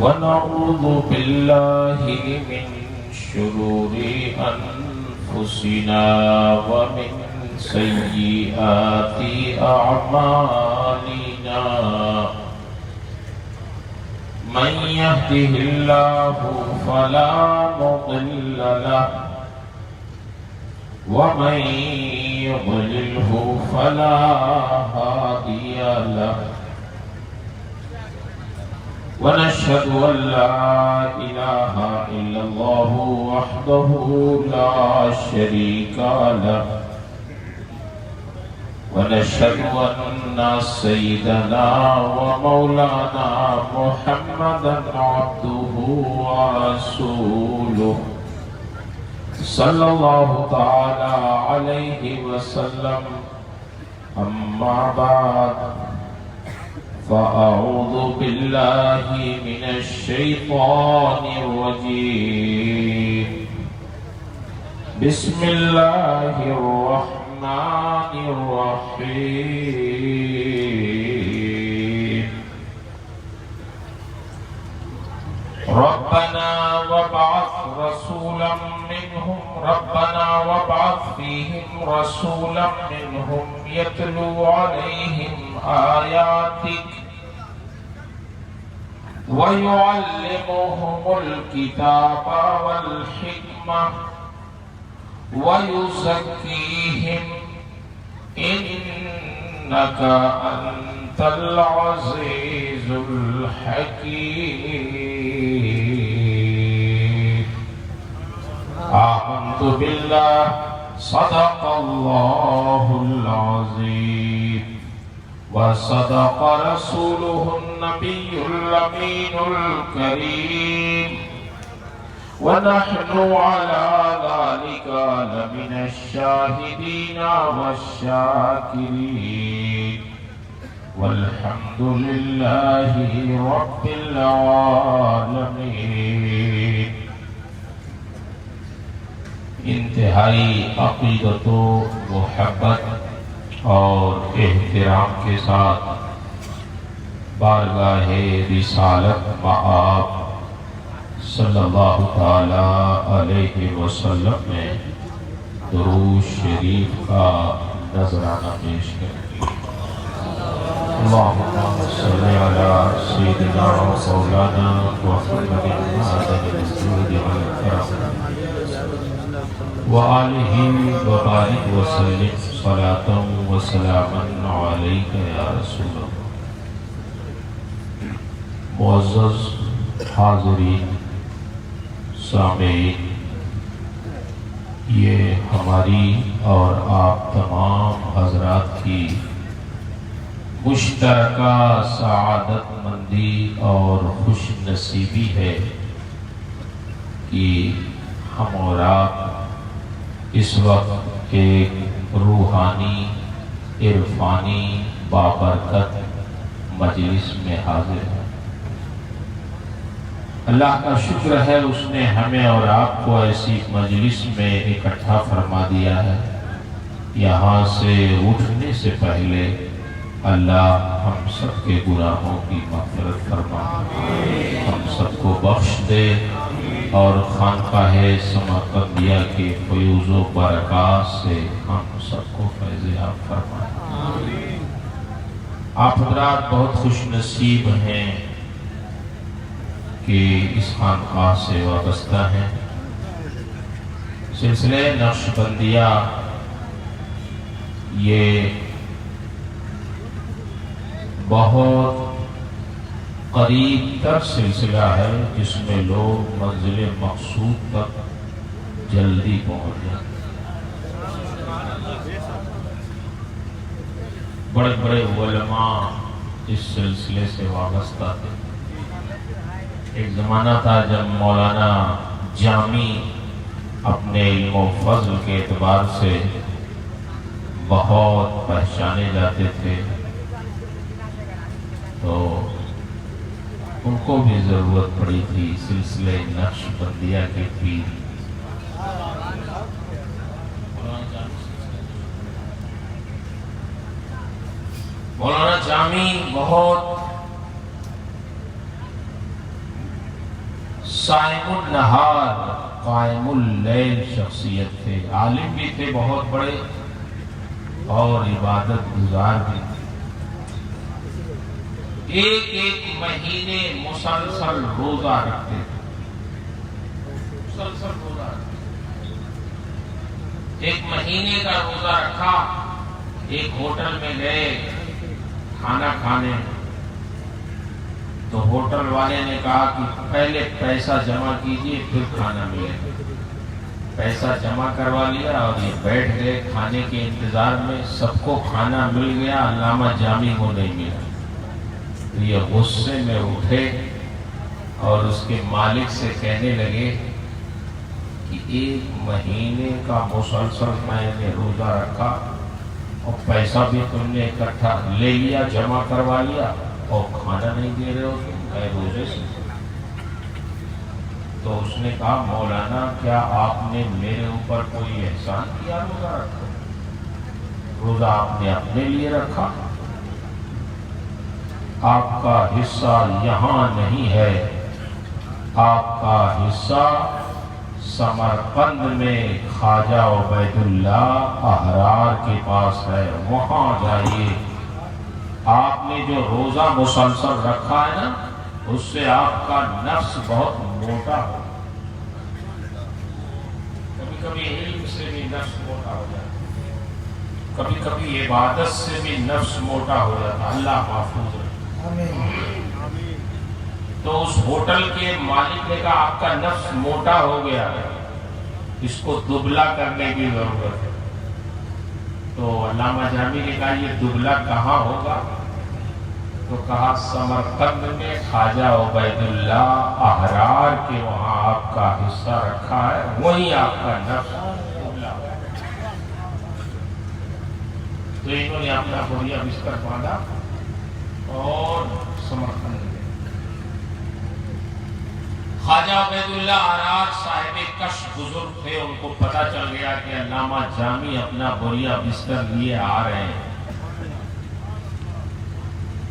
ونعوذ بالله من شرور أنفسنا ومن سيئات أعمالنا من يهده الله فلا مضل له ومن يضلله فلا هادي له ونشهد أن لا إله إلا الله وحده لا شريك له ونشهد أن سيدنا ومولانا محمدا عبده ورسوله صلى الله تعالى عليه وسلم أما بعد فأعوذ بالله من الشيطان الرجيم بسم الله الرحمن الرحيم ربنا وابعث فيهم رسولا منهم يتلو عليهم آياتك ويعلمهم الكتاب والحكمة ويزكيهم إنك أنت العزيز الحكيم آمنت بالله صدق الله العظيم وصدق رسوله النبي الأمين الكريم ونحن على ذلك لمن الشاهدين والشاكرين والحمد لله رب العالمين. انتہائی عقیدت و محبت اور احترام کے ساتھ بارگاہ رسالت مآب صلی اللہ تعالی علیہ وسلم میں درود شریف کا نذرانہ پیش کریں. اللہم صلی علی سیدنا و مولانا محمد معدن الجود والکرم وآلہ وبارک وسلم صلاة وسلاما علیک یا رسول اللہ. معزز حاضرین سامعین، یہ ہماری اور آپ تمام حضرات کی مشترکہ سعادت مندی اور خوش نصیبی ہے کہ ہم اور آپ اس وقت ایک روحانی عرفانی بابرکت مجلس میں حاضر ہیں. اللہ کا شکر ہے اس نے ہمیں اور آپ کو ایسی مجلس میں اکٹھا فرما دیا ہے. یہاں سے اٹھنے سے پہلے اللہ ہم سب کے گناہوں کی مغفرت فرما، ہم سب کو بخش دے اور خانقاہ سماقندیہ کے فیوز و برکات سے ہم سب کو فیض یاب فرمائے. آپ حضرات بہت خوش نصیب ہیں کہ اس خانقاہ سے وابستہ ہیں. سلسلہ نقشبندیہ یہ بہت قریب تر سلسلہ ہے جس میں لوگ منزل مقصود تک جلدی پہنچ جائیں. بڑے بڑے علماء اس سلسلے سے وابستہ تھے. ایک زمانہ تھا جب مولانا جامی اپنے علم و فضل کے اعتبار سے بہت پہچانے جاتے تھے، تو ان کو بھی ضرورت پڑی تھی سلسلے نقشبندیہ کے پیر. مولانا جامی بہت صائم النہار قائم اللیل شخصیت تھے، عالم بھی تھے بہت بڑے اور عبادت گزار بھی تھے۔ ایک ایک مہینے مسلسل روزہ رکھتے تھے، مسلسل روزہ رکھتے تھے۔ ایک مہینے کا روزہ رکھا، ایک ہوٹل میں گئے کھانا کھانے، تو ہوٹل والے نے کہا کہ پہلے پیسہ جمع کیجئے پھر کھانا ملے گا۔ پیسہ جمع کروا لیا اور یہ بیٹھ گئے کھانے کے انتظار میں، سب کو کھانا مل گیا، علامہ جامی کو نہیں ملا۔ تو یہ غصے میں اٹھے اور اس کے مالک سے کہنے لگے کہ ایک مہینے کا مسلسل میں نے روزہ رکھا اور پیسہ بھی تم نے اکٹھا لے لیا، جمع کروا لیا، اور کھانا نہیں دے رہے ہو تم اے روزے سے۔ تو اس نے کہا مولانا کیا آپ نے میرے اوپر کوئی احسان کیا روزہ رکھا؟ روزہ آپ نے اپنے لیے رکھا، آپ کا حصہ یہاں نہیں ہے، آپ کا حصہ سمرقند میں خواجہ عبید اللہ احرار کے پاس ہے، وہاں جائیے۔ آپ نے جو روزہ مسلسل رکھا ہے نا، اس سے آپ کا نفس بہت موٹا ہو، کبھی کبھی علم سے بھی نفس موٹا ہو جاتا، کبھی کبھی عبادت سے بھی نفس موٹا ہو جاتا، اللہ محفوظ رکھے۔ تو اس ہوٹل کے مالک نے کہا آپ کا نفس موٹا ہو گیا ہے، اس کو دبلا کرنے کی ضرورت ہے۔ تو علامہ جامی نے کہا یہ دبلا کہاں ہوگا؟ تو کہا سمرقند میں خواجہ عبید اللہ احرار کے وہاں آپ کا حصہ رکھا ہے، وہیں آپ کا نفس دبلا ہے۔ تو انہوں نے اپنا بڑھیا بستر باندھا اور سمرقند میں خواجہ عبید اللہ احرار صاحب کشف بزرگ تھے، ان کو پتہ چل گیا کہ علامہ جامی اپنا بڑھیا بستر لیے آ رہے ہیں،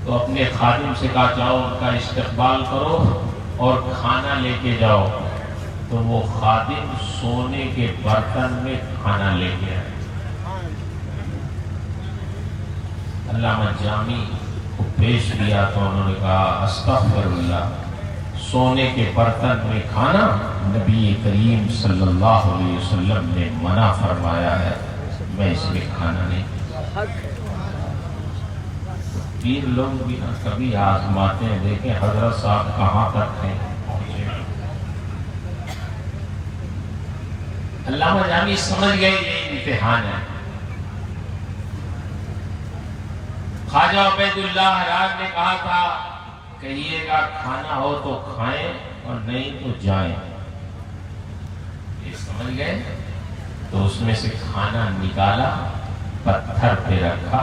تو اپنے خادم سے کہا جاؤ ان کا استقبال کرو اور کھانا لے کے جاؤ۔ تو وہ خادم سونے کے برتن میں کھانا لے کے آئے۔ علامہ جامی کو پیش کیا تو انہوں نے کہا استغفر اللہ، سونے کے برتن میں کھانا نبی کریم صلی اللہ علیہ وسلم نے منع فرمایا ہے، میں اس میں کھانا نہیں۔ پیر لوگ بھی نا کبھی آزماتے ہیں، دیکھیں حضرت صاحب کہاں تک ہیں پہنچے۔ علامہ جامی سمجھ گئے یہ امتحان ہے۔ خواجہ عبید اللہ احرار نے کہا تھا کہیے گا کھانا ہو تو کھائیں اور نہیں تو جائیں، یہ سمجھ گئے۔ تو اس میں سے کھانا نکالا، پتھر پہ رکھا،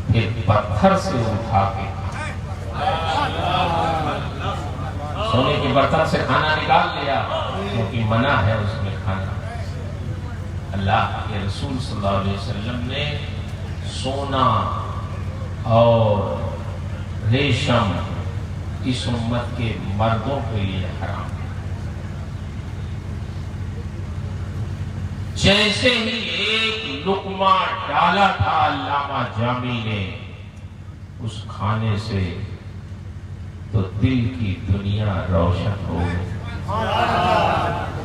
پھر پتھر سے اٹھا کے سونے کے برتن سے کھانا نکال لیا، کیونکہ منع ہے اس میں کھانا۔ اللہ کے رسول صلی اللہ علیہ وسلم نے سونا اور ریشم اس امت کے مردوں کے لیے حرام ہے۔ جیسے ہی ایک لقمہ ڈالا تھا علامہ جامی نے اس کھانے سے، تو دل کی دنیا روشن ہو گئی،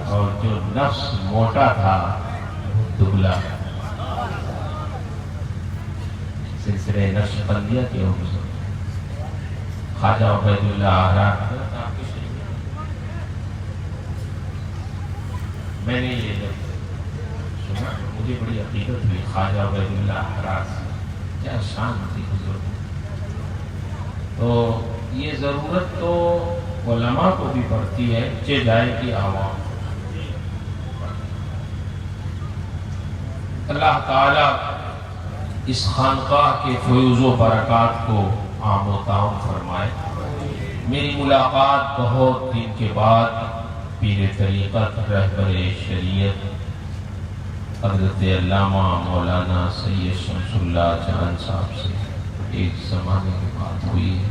اور جو نفس موٹا تھا وہ دبلا۔ سلسلہ نقش بندیہ کے حکم خواجہ عبید اللہ احرار، میں نے یہ جب سنا مجھے بڑی عقیدت ہوئی خواجہ عبید اللہ احرار سے، کیا شان تھی بزرگ۔ تو یہ ضرورت تو علماء کو بھی پڑتی ہے کہ جائے کہ عوام۔ اللہ تعالی اس خانقاہ کے فیض و برکات کو عام و تام فرمائے۔ میری ملاقات بہت دن کے بعد پیر طریقت رہبر شریعت حضرت علامہ مولانا سید شمس اللہ جان صاحب سے ایک زمانے کے بعد ہوئی ہے،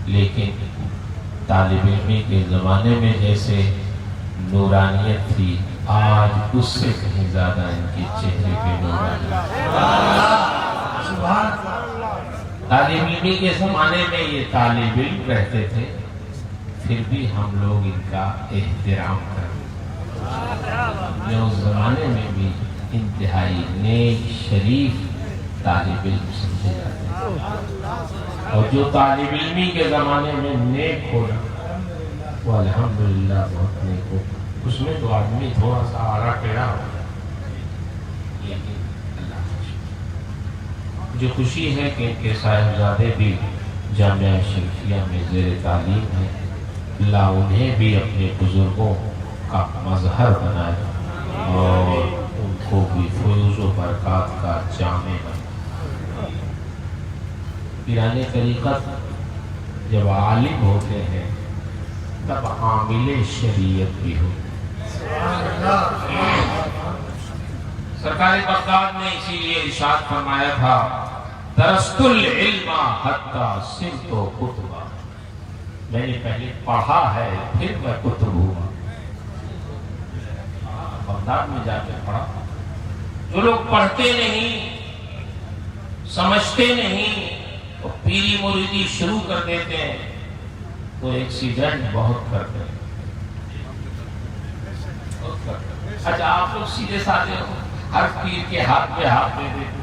لیکن طالب علمی کے زمانے میں جیسے نورانیت تھی، آج اس سے کہیں زیادہ ان کے چہرے پہ نورانیت۔ طالب علمی کے زمانے میں یہ طالب علم رہتے تھے، پھر بھی ہم لوگ ان کا احترام کرتے، جو اس زمانے میں بھی انتہائی نیک شریف طالب علم سمجھے جاتے ہیں، اور جو طالب علمی کے زمانے میں نیک ہو رہا وہ الحمدللہ بہت نیک ہو، اس میں تو آدمی تھوڑا سا آڑا ٹیڑھا ہو، لیکن اللہ کا شکر، مجھے خوشی ہے کہ ان کے صاحبزادے بھی جامعہ شریفیہ میں زیر تعلیم ہیں، اللہ انہیں بھی اپنے بزرگوں کا مظہر بنائے اور ان کو بھی فیوز و برکات کا جامع بنائے۔ پیران طریقت جب عالم ہوتے ہیں تب عامل شریعت بھی ہوتے ہیں۔ سرکار بغداد نے اسی لیے ارشاد فرمایا تھا، درست العلم حتی صرت کتبا، میں نے پہلے پڑھا ہے پھر میں کتب ہوا۔ بغداد میں جا کے پڑھا۔ جو لوگ پڑھتے نہیں، سمجھتے نہیں، تو پیری مریدی شروع کر دیتے ہیں تو ایکسیڈنٹ بہت کرتے ہیں۔ اچھا آپ لوگ سیدھے سادے ہو، ہر پیر کے ہاتھ پہ ہاتھ دے دیتے۔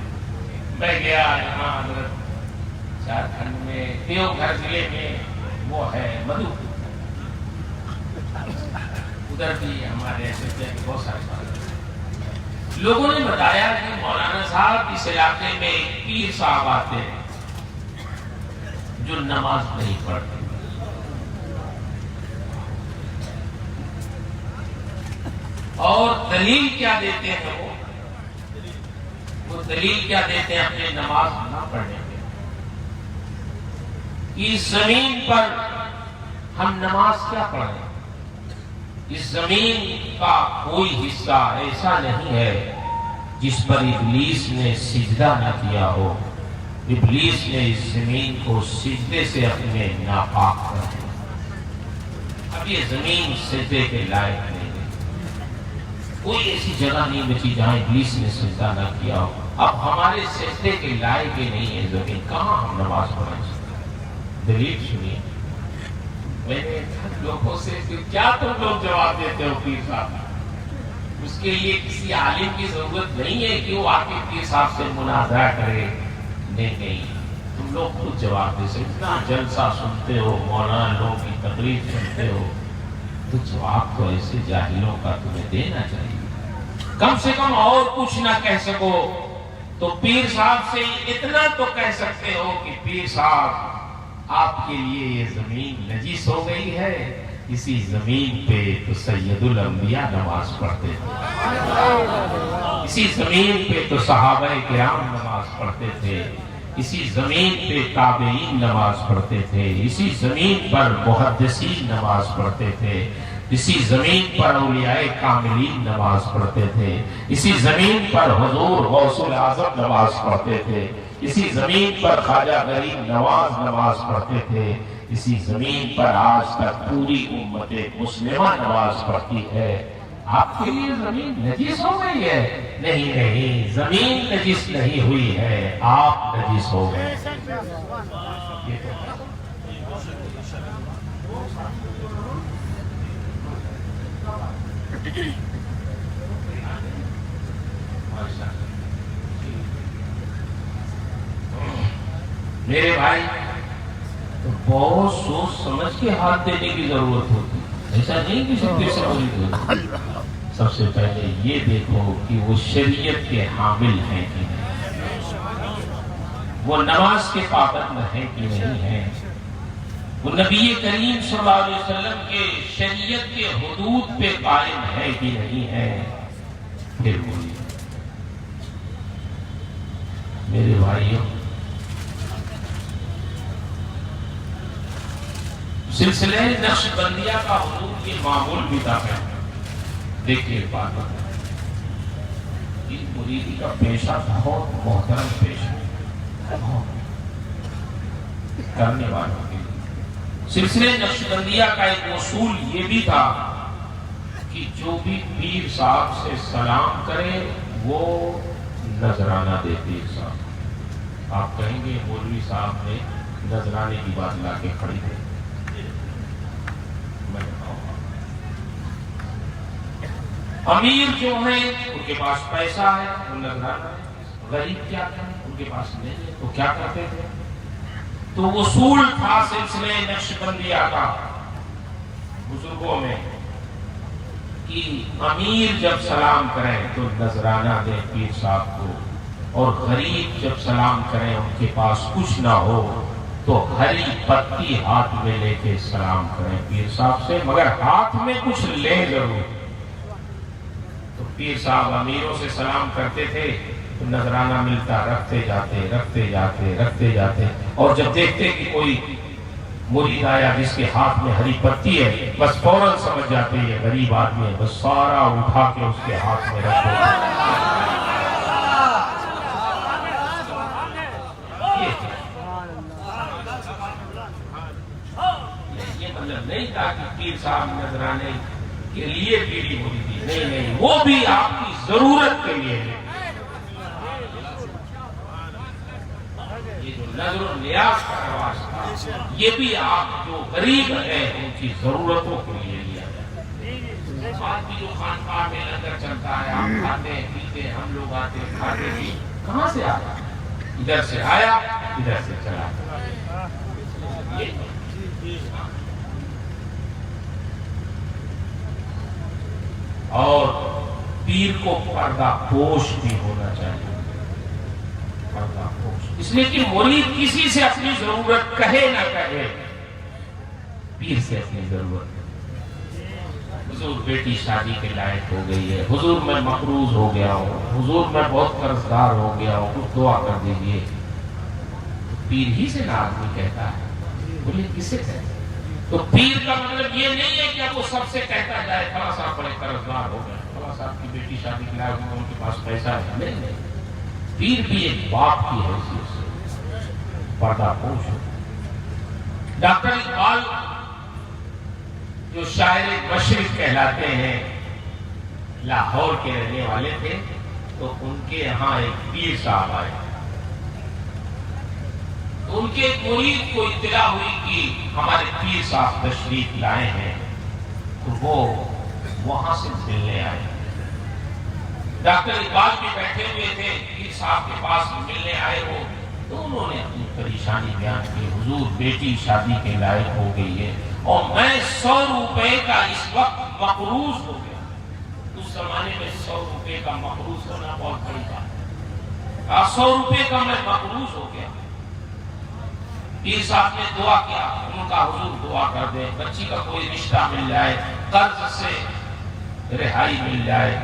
میں گیا یہاں حضرت جھارکھنڈ میں دیوگھر ضلع میں وہ ہے مدھو، ادھر بھی ہمارے ایسے بہت سارے بات، لوگوں نے بتایا کہ مولانا صاحب اس علاقے میں ایک پیر صاحب آتے ہیں جو نماز نہیں پڑھتے، اور دلیل کیا دیتے ہیں وہ دلیل کیا دیتے ہیں اپنے نماز نہ پڑھنے کے، اس زمین پر ہم نماز کیا پڑھیں؟ اس زمین کا کوئی حصہ ایسا نہیں ہے جس پر ابلیس نے سجدہ نہ کیا ہو، ابلیس نے اس زمین کو سجدے سے اپنے ناپاک کر دیا۔ اب یہ زمین سجدے کے لائق نہیں ہے، کوئی ایسی جگہ نہیں بچی جہاں ابلیس نے سجدہ نہ کیا ہو۔ اب ہمارے سجدے کے لائق ہی نہیں ہے زمین، کہاں ہم نماز پڑھیں؟ دلیل سنیے۔ میں نے لوگوں سے کیا تم لوگ جواب دیتے ہو پیر صاحب؟ اس کے لیے کسی عالم کی ضرورت نہیں ہے کہ وہ آ کے پیر صاحب سے مناظرہ کرے، نہیں، تم لوگ خود جواب دے سکتے۔ اتنا جلسہ سنتے ہو، مولانا لوگوں کی تقریر سنتے ہو، تو جواب تو ایسے جاہلوں کا تمہیں دینا چاہیے۔ کم سے کم اور کچھ نہ کہہ سکو تو پیر صاحب سے اتنا تو کہہ سکتے ہو کہ پیر صاحب آپ کے لیے یہ زمین نجس ہو گئی ہے، اسی زمین پہ تو سید الانبیاء نماز پڑھتے تھے، اسی زمین پہ تو صحابہ کرام نماز پڑھتے تھے، اسی زمین پہ تابعین نماز پڑھتے تھے، اسی زمین پر محدثین نماز پڑھتے تھے، اسی زمین پر اولیاء کاملین نماز پڑھتے تھے، اسی زمین پر حضور غوث الاعظم نماز پڑھتے تھے، اسی زمین پر خواجہ غریب نواز نماز پڑھتے تھے، اسی زمین پر آج تک پوری امت مسلمہ نماز پڑھتی ہے۔ آپ کے لیے زمین نجس ہو گئی ہے؟ نہیں، زمین نجس نہیں ہوئی ہے، آپ نجس ہو گئے۔ میرے بھائی، تو بہت سوچ سمجھ کے ہاتھ دینے کی ضرورت ہوتی ہے، ایسا نہیں کہ سب سے بڑی سب سے پہلے یہ دیکھو کہ وہ شریعت کے حامل ہیں کہ نہیں، وہ نماز کے پابند ہیں کہ نہیں ہیں، وہ نبی کریم صلی اللہ علیہ وسلم کے شریعت کے حدود پہ قائم ہے کہ نہیں ہے، پھر بولیے۔ میرے بھائیوں، سلسلہ نقش بندیہ کا حضور یہ معمول بھی تھا۔ دیکھیے بات اس مریدی کا پیشہ بہت محترم پیشہ، کرنے والوں کے لیے سلسلے نقشبندیہ کا ایک اصول یہ بھی تھا کہ جو بھی پیر صاحب سے سلام کرے وہ نذرانہ دے پیر صاحب. آپ کہیں گے مولوی صاحب نے نذرانے کی بات لا کے کھڑی ہے. میں امیر جو ہیں ان کے پاس پیسہ ہے وہ نذرانہ ہے. غریب کیا کریں ان کے پاس نہیں ہے تو کیا کرتے تھے؟ تو اصول تھا سلسلے نقشبندیہ کا بزرگوں میں کہ امیر جب سلام کریں تو نذرانہ دیں پیر صاحب کو، اور غریب جب سلام کریں ان کے پاس کچھ نہ ہو تو ہری پتی ہاتھ میں لے کے سلام کریں پیر صاحب سے، مگر ہاتھ میں کچھ لے ضرور. تو پیر صاحب امیروں سے سلام کرتے تھے تو نذرانہ ملتا، رکھتے جاتے رکھتے جاتے رکھتے جاتے، اور جب دیکھتے کہ کوئی مرید آیا جس کے ہاتھ میں ہری پتی ہے بس فوراً سمجھ جاتے یہ غریب آدمی ہے، بس سارا اٹھا کے اس کے ہاتھ میں رکھ دیتے. یہ مطلب نہیں تھا کہ پیر صاحب نذرانے کے لیے پیری ہوئی تھی، نہیں نہیں، وہ بھی آپ کی ضرورت کے لیے ہے. یہ جو نظر و نیاز کا رواج تھا یہ بھی آپ جو غریب ہیں ان کی ضرورتوں کے لیے لیا جائے. آج بھی جو خانقاہ میں لنگر چلتا ہے آپ کھاتے ہیں پیتے ہیں، ہم لوگ آتے ہیں کھاتے ہیں، کہاں سے آیا؟ ادھر سے آیا ادھر سے چلا. اور پیر کو پردہ پوش بھی ہونا چاہیے. پردہ پوش اس لیے کہ مرید کسی سے اپنی ضرورت کہے نہ کہے، پیر سے اپنی ضرورت. حضور بیٹی شادی کے لائق ہو گئی ہے، حضور میں مقروض ہو گیا ہوں، حضور میں بہت قرض دار ہو گیا ہوں، کچھ دعا کر دیجئے. پیر ہی سے نہ آدمی کہتا ہے، بولے کس سے کہتا ہے؟ تو پیر کا مطلب یہ نہیں ہے کہ اب وہ سب سے کہتا جائے فلاں صاحب بڑے قرض دار ہو گئے، فلاں صاحب کی بیٹی شادی کے لائق ہو، ان کے پاس پیسہ ہے. نہیں نہیں، پیر بھی ایک باپ کی حیثیت سے پردہ پوش ہو. ڈاکٹر اقبال جو شاعر مشرق کہلاتے ہیں، لاہور کے رہنے والے تھے، تو ان کے یہاں ایک پیر صاحب آئے. تو ان کے ایک مرید کو اطلاع ہوئی کہ ہمارے پیر صاحب تشریف لائے ہیں، تو وہ وہاں سے ملنے آئے. ڈاکٹر اقبال بھی بیٹھے ہوئے تھے، پیر صاحب کے پاس ملنے آئے وہ، تو انہوں نے اپنی پریشانی بیان کی. حضور بیٹی شادی کے لائق ہو گئی ہے اور میں 100 روپے کا اس وقت مقروض ہو گیا. اس زمانے میں 100 روپے کا مقروض ہونا بہت بڑی بات ہے. 100 روپے کا میں مقروض ہو گیا. پیر صاحب نے دعا کیا، ان کا حضور دعا کر دے، بچی کا کوئی رشتہ مل جائے، قرض سے رہائی مل جائے.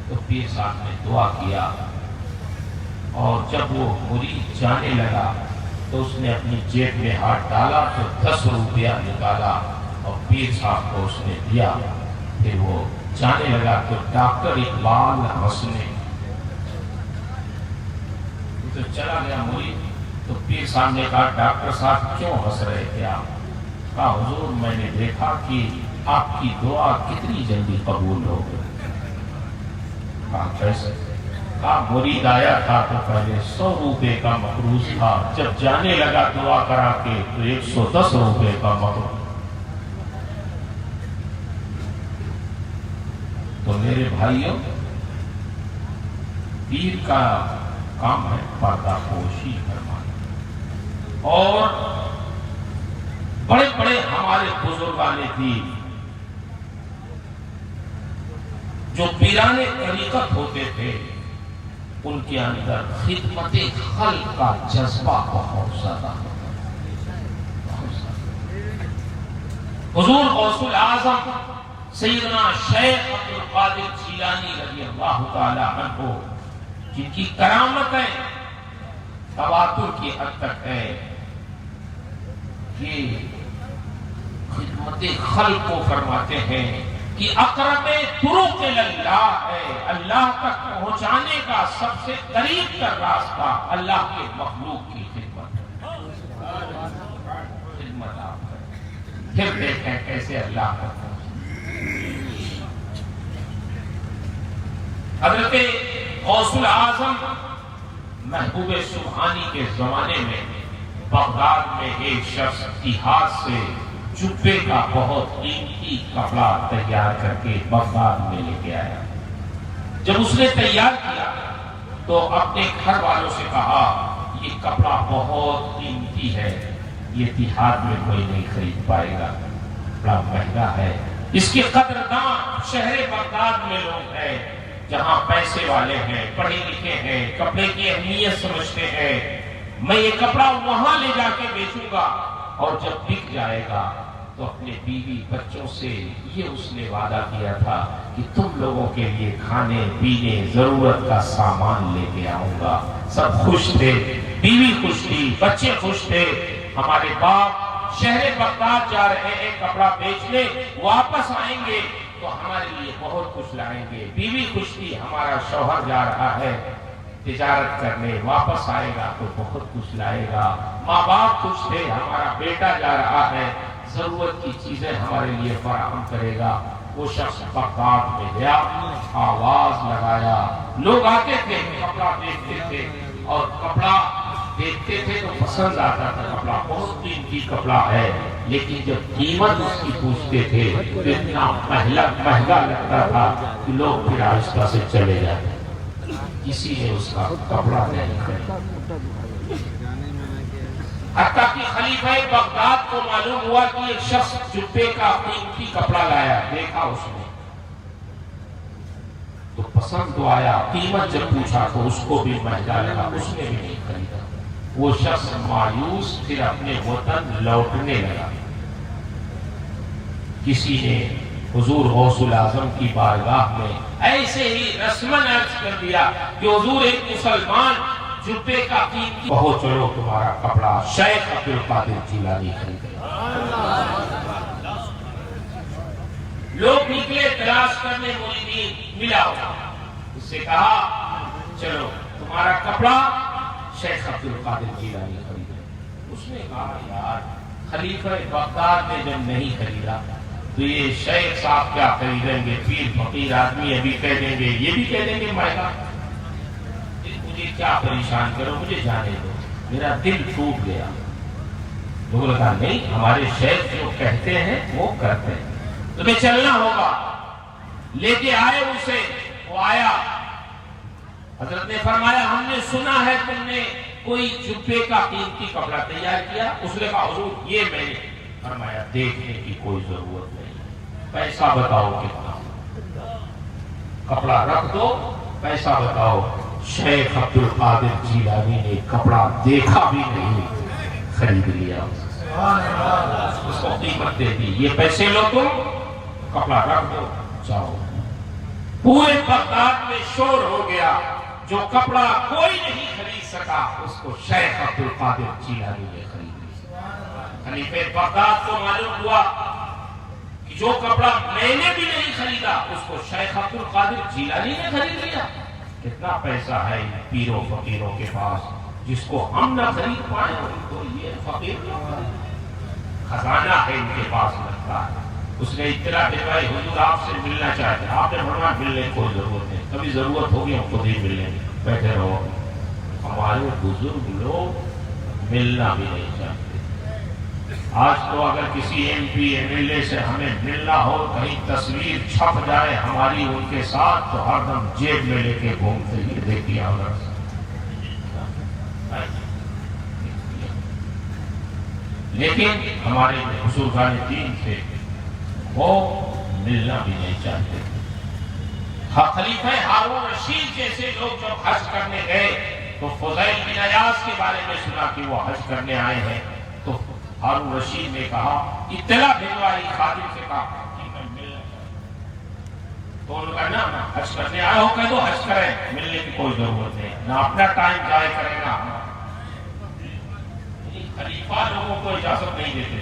تو پیر صاحب نے دعا کیا، اور جب وہ مرید جانے لگا تو اس نے اپنی جیب میں ہاتھ ڈالا تو 10 روپیہ نکالا اور پیر صاحب کو اس نے دیا. پھر وہ جانے لگا تو ڈاکٹر اقبال ہنسنے تو چلا گیا مرید. تو پیر صاحب نے کہا ڈاکٹر صاحب کیوں ہنس رہے تھے آپ؟ کہا حضور میں نے دیکھا کہ آپ کی دعا کتنی جلدی قبول ہو گئی. کہا کیسے؟ کہا مرید آیا تھا تو پہلے 100 روپے کا مقروض تھا، جب جانے لگا دعا کرا کے تو 110 روپے کا مقروض. تو میرے بھائیوں، پیر کا کام ہے پردہ پوشی کرنا. اور بڑے بڑے ہمارے بزرگان دین جو پیرانے طریقت ہوتے تھے، ان کے اندر خدمت خلق کا جذبہ بہت زیادہ. حضور غوث الاعظم سیدنا شیخ عبد القادر جیلانی رضی اللہ تعالی عنہ، جن کی کرامتیں تواتر کی حد تک ہے، یہ خدمت خلق کو فرماتے ہیں کہ اقرب طرق اللہ ہے، اللہ تک پہنچانے کا سب سے قریب کا راستہ اللہ کے مخلوق کی خدمت ہے. خدمت آپ ہے. پھر دیکھیں کیسے اللہ کرتا ہے۔ حضرت غوث الاعظم محبوب سبحانی کے زمانے میں بغداد میں ایک شخص اتحاد سے جبے کا بہت قیمتی کپڑا تیار کر کے بغداد میں لے کے آیا۔ جب اس نے تیار کیا تو اپنے گھر والوں سے کہا یہ کپڑا بہت قیمتی ہے، یہ اتحاد میں کوئی نہیں خرید پائے گا، بڑا مہنگا ہے، اس کی قدردان شہر بغداد میں لوگ ہیں جہاں پیسے والے ہیں، پڑھے لکھے ہیں، کپڑے کی اہمیت سمجھتے ہیں، میں یہ کپڑا وہاں لے جا کے بیچوں گا اور جب بک جائے گا تو اپنے بیوی بچوں سے یہ اس نے وعدہ کیا تھا کہ تم لوگوں کے لیے کھانے پینے ضرورت کا سامان لے کے آؤں گا۔ سب خوش تھے، بیوی خوش تھی، بچے خوش تھے۔ ہمارے باپ شہر بغداد جا رہے ہیں کپڑا بیچنے، واپس آئیں گے تو ہمارے لیے بہت کچھ لائیں گے۔ بیوی خوش تھی، ہمارا شوہر جا رہا ہے تجارت کرنے، واپس آئے گا تو بہت کچھ لائے گا۔ ماں باپ خوش تھے، ہمارا بیٹا جا رہا ہے ضرورت کی چیزیں ہمارے لیے فراہم کرے گا۔ وہ شخص بغداد میں گیا، آواز لگایا، لوگ آتے تھے کپڑا دیکھتے تھے اور کپڑا دیکھتے تھے تو پسند آتا تھا، کپڑا بہت قیمتی کپڑا ہے، لیکن جب قیمت اس کی پوچھتے تھے تو اتنا مہنگا لگتا تھا کہ لوگ پھر آہستہ سے چلے جاتے، کسی نے اس کا کپڑا نہیں خریدا۔ حتیٰ کہ خلیفہ بغداد کو معلوم ہوا کہ ایک شخص جبے کا قیمتی کپڑا لایا، دیکھا اس نے تو پسند تو آیا، قیمت جب پوچھا تو اس کو بھی مہنگا لگا، اس نے بھی نہیں خریدا۔ وہ شخص مایوس پھر اپنے وطن لوٹنے لگا۔ کسی نے حضور غوث الاعظم کی بارگاہ میں ایسے ہی رسماً عرض کر دیا کہ حضور ایک مسلمان جبے کا قیمتی، کہو چلو تمہارا کپڑا شیخ عبد القادر جیلانی خریدے۔ لوگ نکلے تلاش کرنے، مریدین ملا ہوا، اس سے کہا چلو تمہارا کپڑا شیخ عبد القادر جیلانی خریدے۔ اس نے کہا یار خلیفہ بغداد نے جب نہیں خریدا تو یہ شیخ صاحب کیا خریدیں گے، پیر فقیر آدمی ابھی کہہ دیں گے، یہ بھی کہہ دیں گے مہنگا، مجھے کیا پریشان کرو، مجھے جانے دو۔ میرا دل ٹوٹ گیا۔ لوگوں نے کہا نہیں، ہمارے شیخ جو کہتے ہیں وہ کرتے ہیں، تمہیں چلنا ہوگا۔ لے کے آئے اسے، وہ آیا، حضرت نے فرمایا ہم نے سنا ہے تم نے کوئی جبے کا قیمتی کپڑا تیار کیا۔ اس نے کہا حضور یہ میں نے۔ فرمایا دیکھنے کی کوئی ضرورت نہیں، پیسہ بتاؤ کتنا، کپڑا رکھ دو، پیسہ بتاؤ۔ شیخ عبد القادر جیلانی نے کپڑا دیکھا بھی نہیں، خرید لیا، اس کو قیمت دے دی، یہ پیسے لو تم، کپڑا رکھ دو، جاؤ۔ پورے بغداد میں شور ہو گیا، جو کپڑا کوئی نہیں خرید سکا اس کو شیخ عبد القادر جیلانی نے خرید لیا۔ خلیفہ بغداد کو معلوم ہوا کہ جو کپڑا میں نے بھی نہیں خریدا اس کو شیخ عبد القادر جیلانی نے خرید لیا۔ کتنا پیسہ ہے ان پیروں فقیروں کے پاس جس کو ہم نہ خرید پائے، تو یہ فقیر خزانہ ہے ان کے پاس لگتا ہے۔ اس نے اطلاع دلوائی حضور آپ سے ملنا چاہتے ہیں، آپ نے فرمایا ملنے کی کوئی ضرورت نہیں، کبھی ضرورت ہوگی ہم خود ہی مل لیں گے، بیٹھے رہو۔ ہمارے بزرگ لوگ ملنا بھی نہیں چاہتے۔ آج تو اگر کسی M P M L A سے ہمیں ملنا ہو، کہیں تصویر چھپ جائے ہماری ان کے ساتھ تو ہر دم جیب میں لے کے گھومتے ہی دیکھیے اگر۔ لیکن ہمارے بزرگان دین تھے وہ ملنا بھی نہیں چاہتے۔ خلیفہ ہارون رشید جیسے لوگ جب حج کرنے گئے تو فضیل بن عیاض کے بارے میں سنا کہ وہ حج کرنے آئے ہیں، تو ہارون رشید نے کہا اطلاع بھیجوائی، خادم سے کہا کہ میں ملنا چاہتا ہوں۔ تو انہوں نے کہا نا حج کرنے آئے ہو کہہ دو حج کریں، ملنے کی کوئی ضرورت نہیں، نہ اپنا ٹائم ضائع کرے گا۔ خلیفہ لوگوں کو اجازت نہیں دیتے۔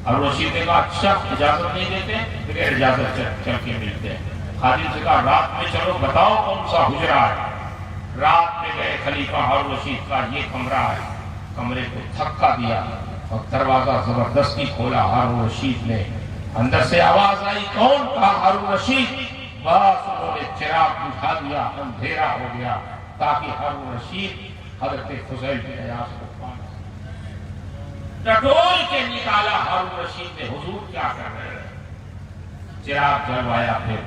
ہارون رشید نے کہا اچھا اجازت نہیں دیتے، بغیر اجازت چل کے ملتے ہیں۔ خادم سے کہا رات میں چلو بتاؤ کون سا حجرہ ہے۔ رات میں گئے، خلیفہ ہارون رشید کا یہ کمرہ ہے، کمرے کو دھکا دیا، اور دروازہ زبردستی کھولا ہارون رشید نے. اندر سے آواز آئی, کون؟ کہا ہارون رشید. بس انہوں نے چراغ بجھا دیا, اندھیرا ہو گیا تاکہ ہارون رشید حضرت فضیل بن عیاض کو پانا. ٹٹول کے نکالا ہارون رشید نے, حضور کیا کر رہے ہیں؟ چراغ جلوایا, پھر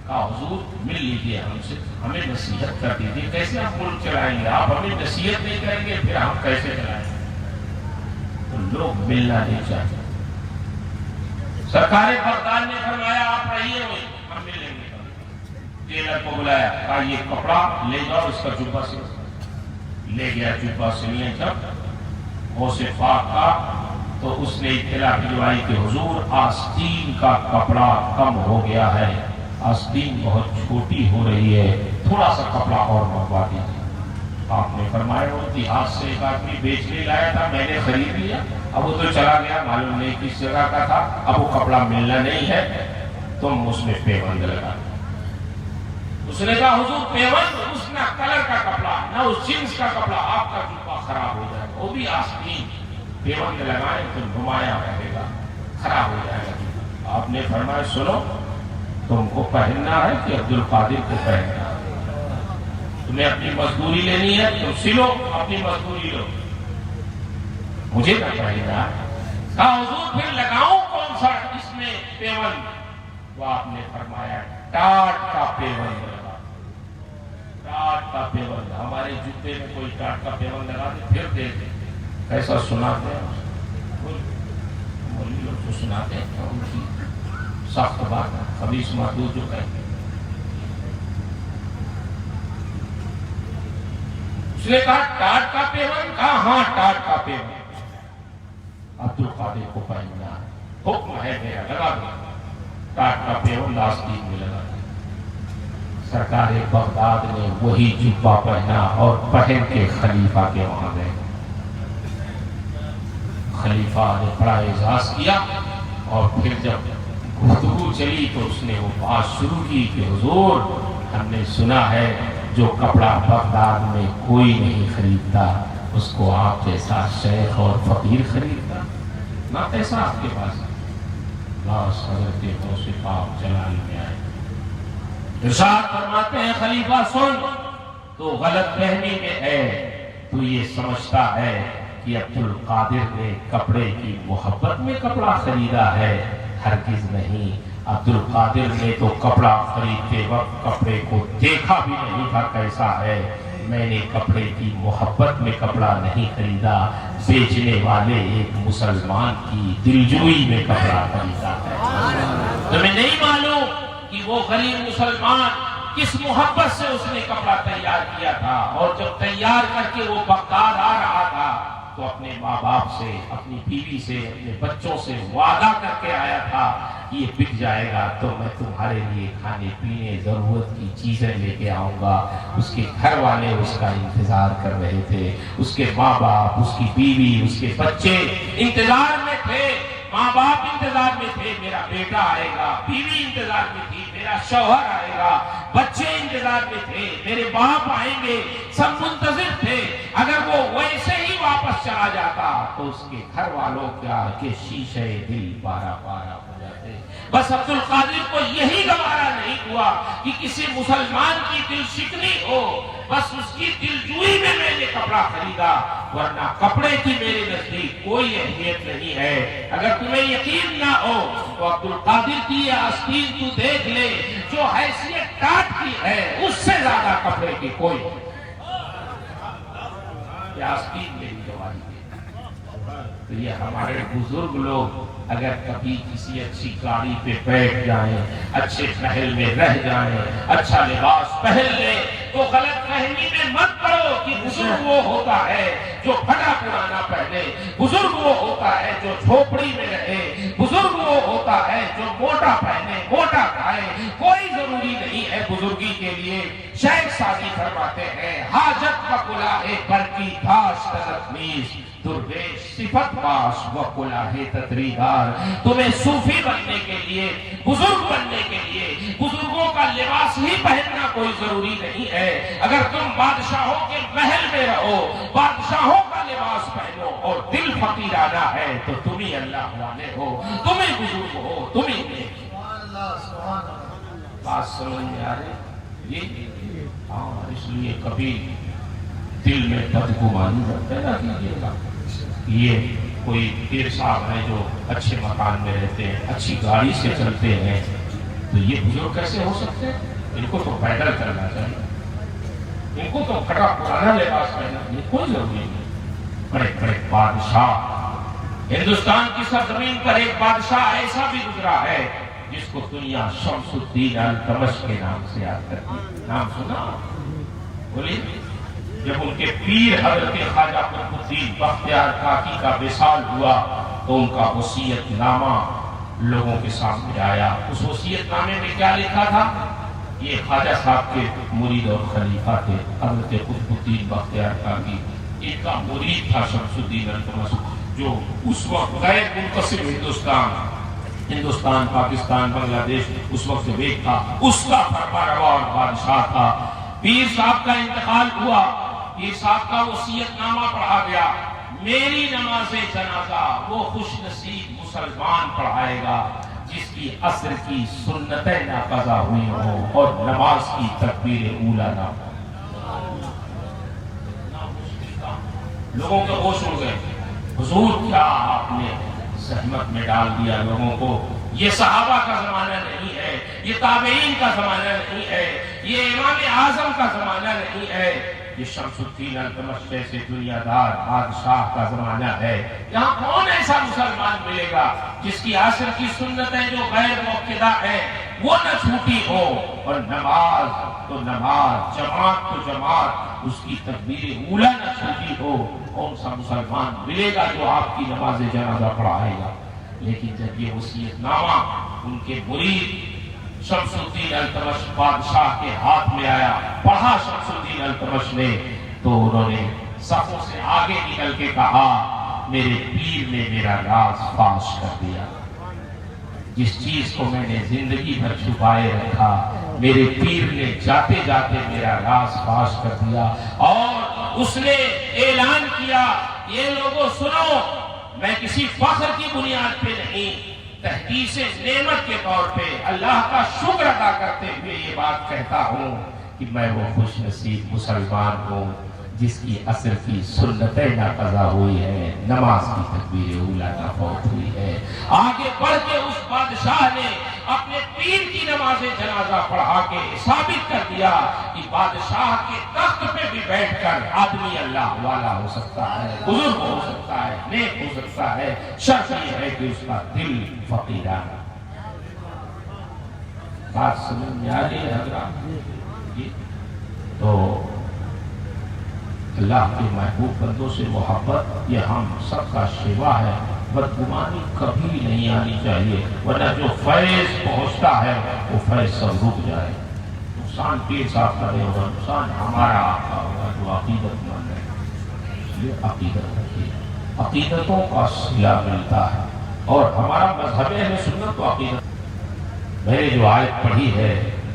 کہا حضور مل لیجیے ہم سے, ہمیں نصیحت کر دیجیے, کیسے ہم ملک چلائیں گے؟ آپ ہمیں نصیحت نہیں کریں گے پھر ہم کیسے چلائیں گے؟ تو لوگ ملنا نہیں چاہتے. سرکار بغداد نے فرمایا آپ رہیے ہوئے, ہم ملیں گے. ٹیلر کو بلایا, کہا یہ کپڑا لے جاؤ, اس کا جبہ سل. لے گیا جبہ سلنے. جب غوث پاک کا تو اس نے اطلاع بھجوائی کہ حضور آستین کا کپڑا کم ہو گیا ہے, آستین بہت چھوٹی ہو رہی ہے, تھوڑا سا کپڑا اور منگوا دیجیے. آپ نے فرمایا وہ دیہات سے ایک آدمی بیچنے لایا تھا, میں نے خرید لیا, اب وہ تو چلا گیا, معلوم نہیں کس جگہ کا تھا, اب وہ کپڑا ملنا نہیں ہے, تم اس میں پیوند لگا. اس نے کہا حضور پیوند اس نہ کلر کا کپڑا نہ اس جنس کا کپڑا, آپ کا جوتا خراب ہو جائے گا, وہ بھی آستین. پیوند لگائیں تو نمایاں رہے گا, خراب ہو جائے گا. آپ نے فرمایا سنو, تم کو پہننا ہے کہ عبد القادر کو پہننا ہے؟ تمہیں اپنی مزدوری لینی ہے تو سلو, اپنی مزدوری لو, مجھے نہ پہننا ہے. کہا حضور پھر لگاؤں کون سا اس میں پیوند؟ تو آپ نے فرمایا ٹاٹ کا پیوند لگا. ٹاٹ کا پیوند. ہمارے جوتے میں کوئی ٹاٹ کا پیوند لگا دے پھر دیکھیں کیسا سناتے ہیں. مولوی لوگ جو سناتے ہیں ان کی سخت بات ہے, خبیث مردود جو کہتے ہیں. اس نے کہا ٹاٹ کا پیوند؟ کہا ہاں ٹاٹ کا پیوند عبد القادر کو پہننا ہے, حکم ہے میرا, لگا دو. ٹاٹ کا پیوند آستین میں لگا دیا. سرکار بغداد نے وہی جبہ پہنا اور پہن کے خلیفہ کے وہاں گئے. خلیفہ نے بڑا اعزاز کیا, اور پھر جب گفتگو چلی تو اس نے وہ بات شروع کی کہ حضور ہم نے سنا ہے جو کپڑا بغداد میں کوئی نہیں خریدتا اس کو آپ جیسا شیخ اور فقیر خریدتا, نہ پیسہ آپ کے پاس. بس حضرت غوث پاک جلال میں آئے, ارشاد فرماتے ہیں خلیفہ سن, تو غلط فہمی میں ہے, تو یہ سمجھتا ہے کہ عبد القادر نے کپڑے کی محبت میں کپڑا خریدا ہے. ہرگز نہیں, عبد القادر نے تو کپڑا خریدتے وقت کپڑے کو دیکھا بھی نہیں تھا کیسا ہے. میں نے کپڑے کی محبت میں کپڑا نہیں خریدا, بیچنے والے ایک مسلمان کی دلجوئی میں کپڑا خریدا ہے. تمہیں نہیں معلوم کہ وہ غریب مسلمان کس محبت سے اس نے کپڑا تیار کیا تھا, اور جب تیار کر کے وہ بغداد آ رہا تھا تو اپنے ماں باپ سے, اپنی بیوی سے, اپنے بچوں سے وعدہ کر کے آیا تھا یہ بک جائے گا تو میں تمہارے لیے کھانے پینے ضرورت کی چیزیں لے کے آؤں گا. اس کے گھر والے اس کا انتظار کر رہے تھے, اس کے ماں باپ, اس کی بیوی, اس کے بچے انتظار میں تھے. ماں باپ انتظار میں تھے میرا بیٹا آئے گا, بیوی انتظار میں تھی میرا شوہر آئے گا, بچے انتظار میں تھے میرے باپ آئیں گے, سب منتظر تھے. اگر وہ ویسے ہی واپس چلا جاتا تو اس کے گھر والوں کیا کہ شیشے دل پارا پارا ہو جاتے. بس عبد القادر کو یہی گوارا نہیں ہوا کہ کسی مسلمان کی دل شکنی ہو, بس اس کی دلجوئی میں میں نے کپڑا خریدا, ورنہ کپڑے کی میرے نزدیک کوئی اہمیت نہیں ہے. اگر تمہیں یقین نہ ہو تو عبد القادر کی یہ آستین تو دیکھ لے, جو حیثیت ٹاٹ کی ہے اس سے زیادہ کپڑے کی کوئی آستین میری جوانی ہے. تو یہ ہمارے بزرگ لوگ اگر کبھی کسی اچھی گاڑی پہ بیٹھ جائیں, اچھے محل میں رہ جائیں, اچھا لباس پہن لیں, تو غلط فہمی میں مت پڑو کہ بزرگ وہ ہوتا ہے جو پھٹا پرانا پہنے, بزرگ وہ ہوتا ہے جو جھوپڑی میں رہے, بزرگ وہ ہوتا ہے جو موٹا پہنے موٹا کھائے. کوئی ضروری نہیں ہے بزرگی کے لیے. شیخ سعدی فرماتے ہیں حاجت و کلاہ پر کی دھاش تزخمیز, درویش صفت باش و کلاہ تدریدار. تمہیں صوفی بننے کے لیے, بزرگ بننے کے لیے, بزرگوں کا لباس ہی پہننا کوئی ضروری نہیں ہے. اگر تم بادشاہوں کے محل میں رہو، بادشاہوں کا لباس پہنو اور دل فقیرانہ ہے تو تم ہی اللہ والے ہو، تم ہی بزرگ ہو، تم ہی نیک. بات سمجھ میں آ رہی یہ؟ ہاں، اس لیے کبھی دل میں بدگمانی نہ پیدا کیجیے گا. یہ کوئی پیر صاحب ہیں جو اچھے مکان میں رہتے ہیں، اچھی گاڑی سے چلتے ہیں، تو یہ بزرگ کیسے ہو سکتے ہیں؟ ان کو تو پیدل کرنا چاہیے، ان کو تو کٹا پرانا لباس پہننا چاہیے، کوئی ضروری نہیں. بڑے بڑے بادشاہ، ہندوستان کی سرزمین پر ایک بادشاہ ایسا بھی گزرا ہے جس کو دنیا شمس الدین التمش کے نام سے یاد کرتی ہے. نام سنا؟ بولیے. جب ان کے پیر حضرت خواجہ قطب الدین بختیار کاکی کا وصال ہوا تو ان کا وصیت نامہ لوگوں کے سامنے آیا. اس وصیت نامے میں کیا لکھا تھا؟ یہ خواجہ صاحب کے مرید اور خلیفہ تھے حضرت قطب الدین بختیار کاکی. ان کا مرید تھا شمس الدین التمش، جو اس وقت غیر منقسم ہندوستان، پاکستان، بنگلہ دیش اس وقت جو ایک تھا، اس کا فرمانروا اور بادشاہ تھا. پیر صاحب کا انتقال ہوا، پیر صاحب کا وصیت نامہ پڑھا گیا. میری نماز جنازہ وہ خوش نصیب مسلمان پڑھائے گا جس کی عصر کی سنتیں نہ قضا ہوئی ہوں اور نماز کی تکبیر اولی نہ ہو. لوگوں کے ہوش اڑ گئے. حضور کیا آپ نے زحمت میں ڈال دیا لوگوں کو. یہ صحابہ کا زمانہ نہیں ہے، یہ تابعین کا زمانہ نہیں ہے، یہ امام اعظم کا زمانہ نہیں ہے، یہ شمس الدین التمش جیسے دنیا دار بادشاہ کا زمانہ ہے. یہاں کون ایسا مسلمان ملے گا جس کی عصر کی سنتیں جو غیر موقدہ ہیں وہ نہ چھوٹی ہو، اور نماز تو نماز، جماعت تو جماعت، اس کی تکبیر اولی نہ چھوٹی ہو. کون سا مسلمان ملے گا جو آپ کی نماز جنازہ پڑھائے گا؟ لیکن جب یہ وصیت نامہ ان کے مرید شمس الدین التمش بادشاہ کے ہاتھ میں آیا، پڑھا شمس الدین التمش نے، تو انہوں نے صفوں سے آگے نکل کے کہا میرے پیر نے میرا راز فاش کر دیا. جس چیز کو میں نے زندگی بھر چھپائے رکھا میرے پیر نے جاتے جاتے میرا راز فاش کر دیا. اور اس نے اعلان کیا، یہ لوگوں سنو، میں کسی فخر کی بنیاد پہ نہیں، تحدیث نعمت کے طور پہ اللہ کا شکر ادا کرتے ہوئے یہ بات کہتا ہوں کہ میں وہ خوش نصیب مسلمان ہوں جس کی عصر کی سنتیں نہ قضا ہوئی ہے، نماز کی تکبیر اولی نہ فوت ہوئی ہے. آگے بڑھ کے اس بادشاہ نے اپنے پیر کی نماز جنازہ پڑھا کے ثابت کر دیا کہ بادشاہ کے تخت پہ بھی بیٹھ کر آدمی اللہ والا ہو سکتا ہے، بزرگ ہو سکتا ہے، نیک ہو سکتا ہے، شرط یہ ہے کہ اس کا دل فقیرانہ. بات سمجھ میں آ رہی ہے حضرات؟ تو اللہ کے محبوب بندوں سے محبت یہ ہم سب کا شیوا ہے. بدگمانی کبھی نہیں آنی چاہیے، ورنہ جو فیض پہنچتا ہے وہ فیض سب رک جائے. نقصان پیر صاحب کا نہیں ہوگا، نقصان ہمارا آپ کا ہوگا جو عقیدت مند ہے. یہ عقیدت رکھیے، عقیدتوں کا صلہ ملتا ہے، اور ہمارا مذہب اہل سنت تو عقیدت. میں نے جو آیت پڑھی ہے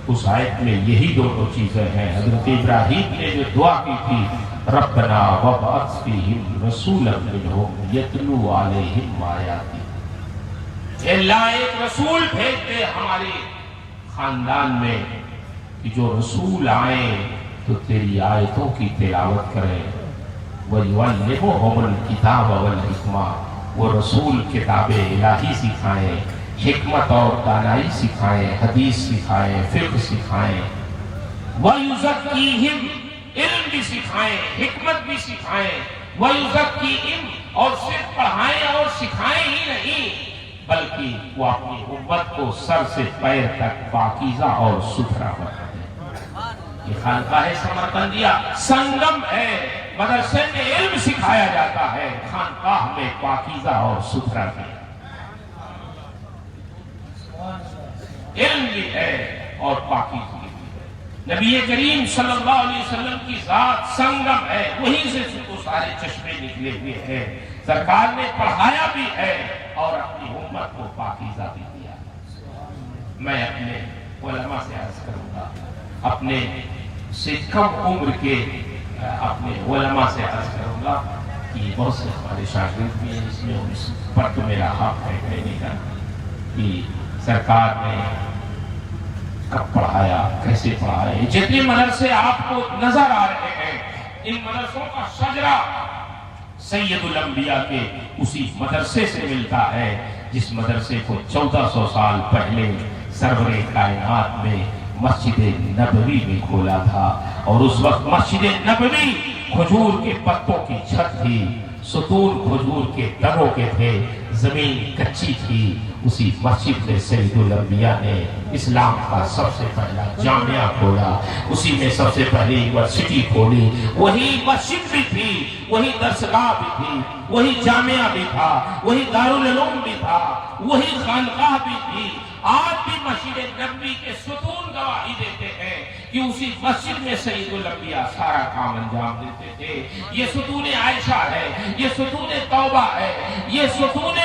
اس آیت میں یہی دو چیزیں ہیں. حضرت ابراہیم نے جو دعا کی تھی ربنا وابعث فیہم رسولا منہم یتلو علیہم آیاتک، اللہ ایک رسول بھیج دے ہمارے خاندان میں کہ جو رسول آئیں تو تیری آیتوں کی تلاوت کریں. وَيُعَلِّمُهُمُ الْكِتَابَ وَالْحِکْمَةَ، وہ رسول کتاب الہی سکھائیں، حکمت اور دانائی سکھائیں، حدیث سکھائیں، فقہ سکھائیں. وَيُزَكِّيهِمْ، علم بھی سکھائیں، حکمت بھی سکھائیں. وَيُزَكِّيهِمْ، اور صرف پڑھائیں اور سکھائیں ہی نہیں بلکہ وہ اپنی امت کو سر سے پیر تک پاکیزہ اور ستھرا بنائیں. یہ خانقاہ سمرقندیہ سنگم ہے، مدرسے میں علم سکھایا جاتا ہے، خانقاہ میں پاکیزہ اور ستھرا بھی. علم بھی ہے اور پاکیزگی بھی ہے. نبی کریم صلی اللہ علیہ وسلم کی ذات سنگم ہے، وہیں سے تو سارے چشمے نکلے ہوئے ہیں. سرکار نے پڑھایا بھی ہے اور اپنی امت کو پاکیزہ بھی دیا. میں اپنے علماء سے عرض کروں گا، اپنے سے کم عمر کے اپنے علماء سے عرض کروں گا کہ بہت سے ہمارے شاگرد بھی ہیں، اس میں اس پر تو میرا حق ہے کہنے کا کہ سرکار نے کب پڑھایا، کیسے پڑھایا۔ جتنے مدرسے آپ کو نظر آ رہے ہیں، ان مدرسوں کا شجرہ سید الانبیاء کے اسی مدرسے سے ملتا ہے جس مدرسے کو 1400 سال پہلے سرور کائنات میں مسجد نبوی میں کھولا تھا، اور اس وقت مسجد نبوی کھجور کے پتوں کی چھت تھی، ستون کھجور کے دروں کے تھے، زمین کچی تھی۔ اسی مسجد میں سید الانبیاء نے اسلام کا سب سے پہلا جامعہ کھولا، اسی میں سب سے پہلی یونیورسٹی کھولی، وہی مسجد بھی تھی، وہی درسگاہ بھی تھی، وہی جامعہ بھی تھا، وہی دارالعلوم بھی تھا، وہی خانقاہ بھی تھی۔ آج بھی مسجد نبوی کے ستون گواہی دیتے ہیں کہ اسی مسجد میں سید الانبیاء سارا کام انجام دیتے تھے۔ یہ ستون عائشہ ہے، یہ ستون توبہ ہے، یہ ستون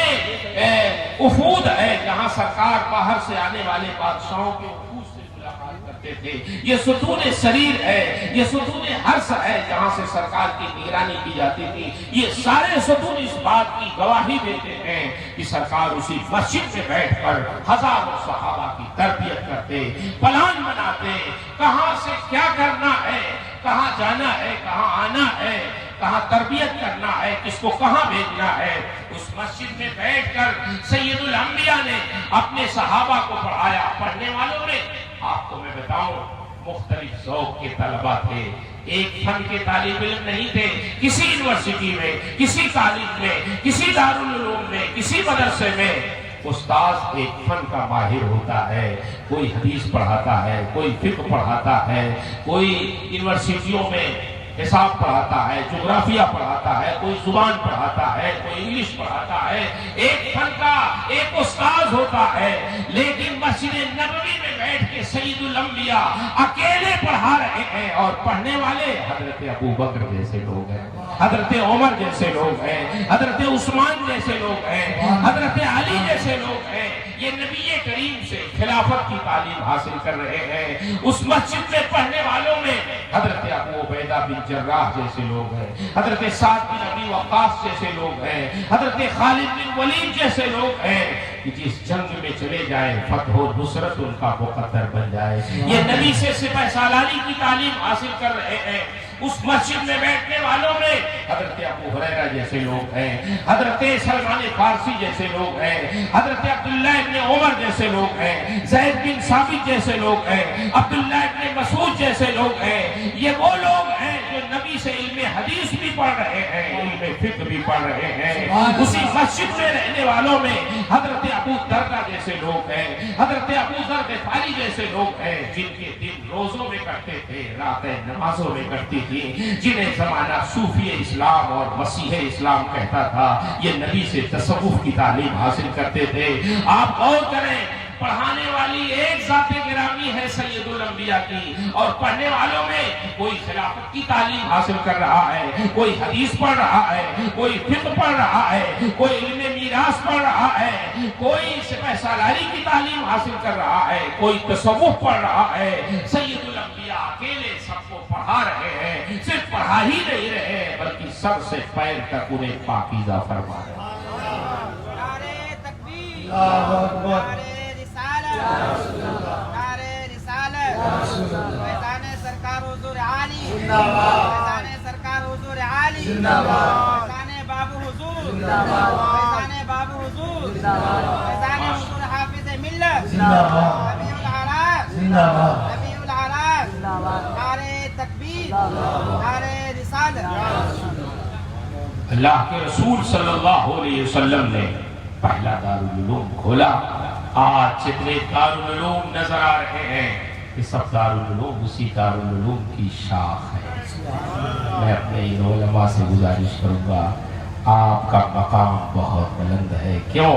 وفود ہے جہاں سرکار باہر سے آنے والے بادشاہوں کے وفود سے ملاقات کرتے تھے۔ یہ ستون سریر ہے، یہ ستون حرس ہے جہاں سے سرکار کی نگرانی کی جاتی تھی۔ یہ سارے ستون اس بات کی گواہی دیتے ہیں کہ سرکار اسی مسجد میں بیٹھ کر ہزاروں صحابہ کی تربیت کرتے، پلان بناتے، کہاں سے کیا کرنا ہے، کہاں جانا ہے، کہاں آنا ہے، کہاں تربیت کرنا ہے، کس کو کہاں بھیجنا ہے۔ اس مسجد میں بیٹھ کر سید الانبیاء نے اپنے صحابہ کو پڑھایا۔ پڑھنے والوں میں آپ کو میں بتاؤں مختلف ذوق کے طلبہ تھے، ایک فن کے طالب علم نہیں تھے۔ کسی یونیورسٹی میں، کسی کالج میں، کسی دارالعلوم میں، کسی مدرسے میں استاذ ایک فن کا ماہر ہوتا ہے، کوئی حدیث پڑھاتا ہے، کوئی فقہ پڑھاتا ہے، کوئی یونیورسٹیوں میں حساب پڑھاتا ہے، جغرافیہ پڑھاتا ہے، کوئی زبان پڑھاتا ہے، کوئی انگلش پڑھاتا ہے، ایک فن کا ایک استاذ ہوتا ہے۔ لیکن مسجد نبوی میں بیٹھ کے سید الانبیاء اکیلے پڑھا رہے ہیں، اور پڑھنے والے حضرت ابو بکر جیسے لوگ ہیں، حضرت عمر جیسے لوگ ہیں، حضرت عثمان جیسے لوگ ہیں، حضرت علی جیسے لوگ ہیں۔ یہ نبی کریم سے خلافت کی تعلیم حاصل کر رہے ہیں۔ اس مسجد میں پڑھنے والوں میں حضرت ابو عبیدہ بن جراح جیسے لوگ ہیں، حضرت سعد بن ابی وقاص جیسے لوگ ہیں، حضرت خالد بن ولید جیسے لوگ ہیں کہ جس جنگ میں چلے جائیں فتح و نصرت ان کا مقدر بن جائے۔ یہ نبی سے سپہ سالاری کی تعلیم حاصل کر رہے ہیں۔ اس مسجد میں بیٹھنے والوں میں حضرت ابو ہریرہ جیسے لوگ ہیں، حضرت سلمان فارسی جیسے لوگ ہیں، حضرت عبداللہ ابن عمر جیسے لوگ ہیں، زید بن ثابت جیسے لوگ ہیں، عبداللہ ابن مسعود جیسے لوگ ہیں۔ یہ وہ لوگ ہیں جو نبی سے علم حدیث بھی پڑھ رہے ہیں، علم فقہ بھی پڑھ رہے ہیں۔ اسی مسجد میں رہنے والوں میں حضرت ابو دردہ جیسے لوگ ہیں، حضرت ابو ذر غفاری جیسے لوگ ہیں، جن کے دن روزوں میں کرتے تھے، راتیں نمازوں میں کرتی تھی، جنہیں زمانہ صوفی اسلام اور مسیح اسلام کہتا تھا۔ یہ نبی سے تصوف کی تعلیم حاصل کرتے تھے۔ آپ غور کریں، پڑھانے والی ایک ذات گرامی ہے سید الانبیاء کی، اور پڑھنے والوں میں کوئی خلافت کی تعلیم حاصل کر رہا ہے، کوئی حدیث پڑھ رہا ہے، کوئی فقہ پڑھ رہا ہے، کوئی علم میراث پڑھ رہا ہے، کوئی سپہ سالاری کی تعلیم حاصل کر رہا ہے، کوئی تصوف پڑھ رہا ہے۔ سید الانبیاء اکیلے سب کو پڑھا رہے ہیں، صرف پڑھا ہی نہیں رہے بلکہ سر سے پیر تک انہیں پاکیزہ فرما رہے ہیں۔ نعرہ تکبیر، نعرہ فیضان سرکار حضور عالی، فیضان سرکار حضور عالی، فیضان بابو حضور، فیضان بابو حضور، فیضان حضور حافظ ملت، نبی العراق، نبی العراق، نعرہ تکبیر، نعرہ رسالت۔ اللہ کے رسول صلی اللہ علیہ وسلم نے پہلا دارالعلوم کھولا۔ آج جتنے دارالعلوم نظر آ رہے ہیں یہ سب دارالعلوم اسی دارالعلوم کی شاخ ہے۔ میں اپنے ان علماء سے گزارش کروں گا، آپ کا مقام بہت بلند ہے۔ کیوں؟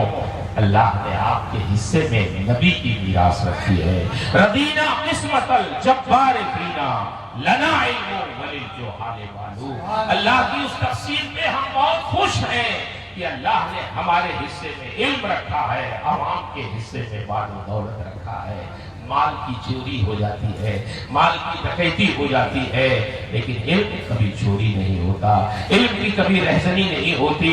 اللہ نے آپ کے حصے میں نبی کی میراث رکھی ہے۔ رضینا قسمت الجبار فینا لنا علم وللجہال بالو۔ اللہ کی اس تقسیم میں ہم بہت خوش ہیں کہ اللہ نے ہمارے حصے میں علم رکھا ہے، عوام کے حصے میں مال و دولت رکھا ہے۔ مال کی چوری ہو جاتی ہے، مال کی ڈکیتی ہو جاتی ہے، لیکن علم کبھی چوری نہیں ہوتا، علم کی کبھی رہزنی نہیں ہوتی۔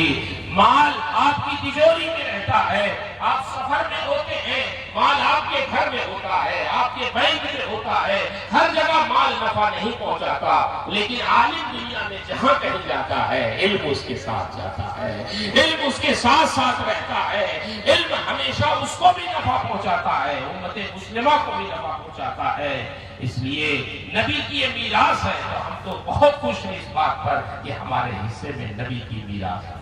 مال آپ کی تجوری میں رہتا ہے، آپ سفر میں ہوتے ہیں، مال آپ کے گھر میں ہوتا ہے، آپ کے بینک میں ہوتا ہے، ہر جگہ مال نفع نہیں پہنچاتا، لیکن عالم دنیا میں جہاں کہیں جاتا ہے علم اس کے ساتھ جاتا ہے، علم اس کے ساتھ ساتھ رہتا ہے، علم ہمیشہ اس کو بھی نفع پہنچاتا ہے، امت مسلمہ کو بھی نفع پہنچاتا ہے۔ اس لیے نبی کی یہ میراث ہے، تو ہم تو بہت خوش ہیں اس بات پر کہ ہمارے حصے میں نبی کی میراث ہے۔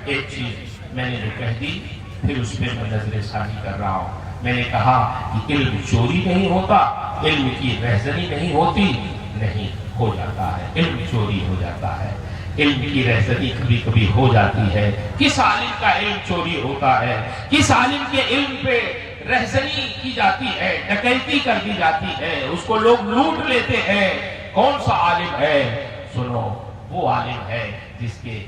ایک چیز میں نے جو کہہ دی پھر اس پہ میں نظر ثانی کر رہا ہوں۔ میں نے کہا کہ علم چوری نہیں ہوتا، علم کی رہزنی نہیں ہوتی، نہیں ہو جاتا ہے، علم چوری ہو جاتا ہے، علم کی رہزنی کبھی کبھی ہو جاتی ہے۔ کس عالم کا علم چوری ہوتا ہے؟ کس عالم کے علم پہ رہزنی کی جاتی ہے، ڈکیتی کر دی جاتی ہے، اس کو لوگ لوٹ لیتے ہیں؟ کون سا عالم ہے؟ سنو، وہ عالم ہے جس کے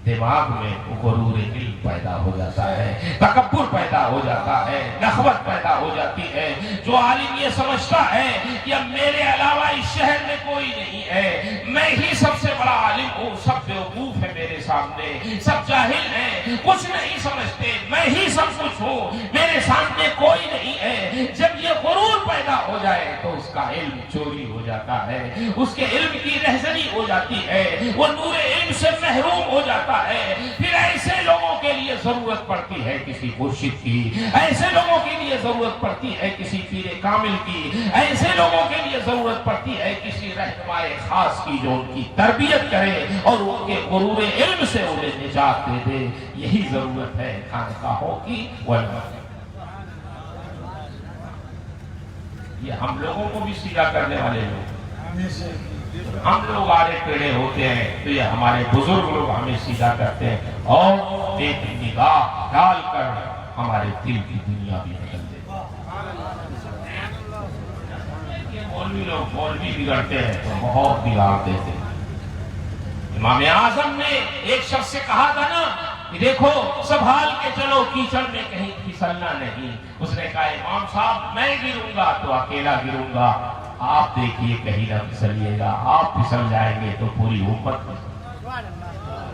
دماغ میں غرور علم پیدا ہو جاتا ہے، تکبر پیدا ہو جاتا ہے، نخوت پیدا ہو جاتی ہے۔ جو عالم یہ سمجھتا ہے کہ اب میرے علاوہ اس شہر میں کوئی نہیں ہے، میں ہی سب سے بڑا عالم ہوں، سب بیوقوف ہے میرے سامنے، سب جاہل ہیں، کچھ نہیں سمجھتے، میں ہی سب کچھ ہوں، میرے سامنے کوئی نہیں ہے، جب یہ غرور پیدا ہو جائے تو اس کا علم چوری ہو جاتا ہے، اس کے علم کی رہزنی ہو جاتی ہے، وہ نور علم سے محروم ہو جاتا ہے۔ پھر ایسے لوگوں کے لیے ضرورت پڑتی ہے کسی مرشد کی، ایسے لوگوں کے لیے ضرورت پڑتی ہے کسی پیر کامل کی، ایسے لوگوں کے لیے ضرورت پڑتی ہے کسی رہنمائے خاص کی جو ان کی تربیت کرے اور ان کے غرور علم سے انہیں نجات دے دے۔ یہی ضرورت ہے خانقاہوں کی والمسجد۔ یہ ہم لوگوں کو بھی سیدھا کرنے والے لوگ، ہم لوگ آڑے ٹیڑھے ہوتے ہیں تو یہ ہمارے بزرگ لوگ ہمیں سیدھا کرتے ہیں اور ایک نگاہ ڈال کر ہمارے دل کی دنیا بھی بدل دیتے ہیں۔ مولوی لوگ مولوی بگڑتے ہیں تو بہت بگاڑ دیتے ہیں۔ امام اعظم نے ایک شخص سے کہا تھا نا کہ دیکھو سنبھال کے چلو، کیچڑ میں کہیں پھسلنا نہیں۔ اس نے کہا امام صاحب میں گروں گا تو اکیلا گروں گا، آپ دیکھیے کہیں نہ پھسلیے گا، آپ پھسل جائیں گے تو پوری امت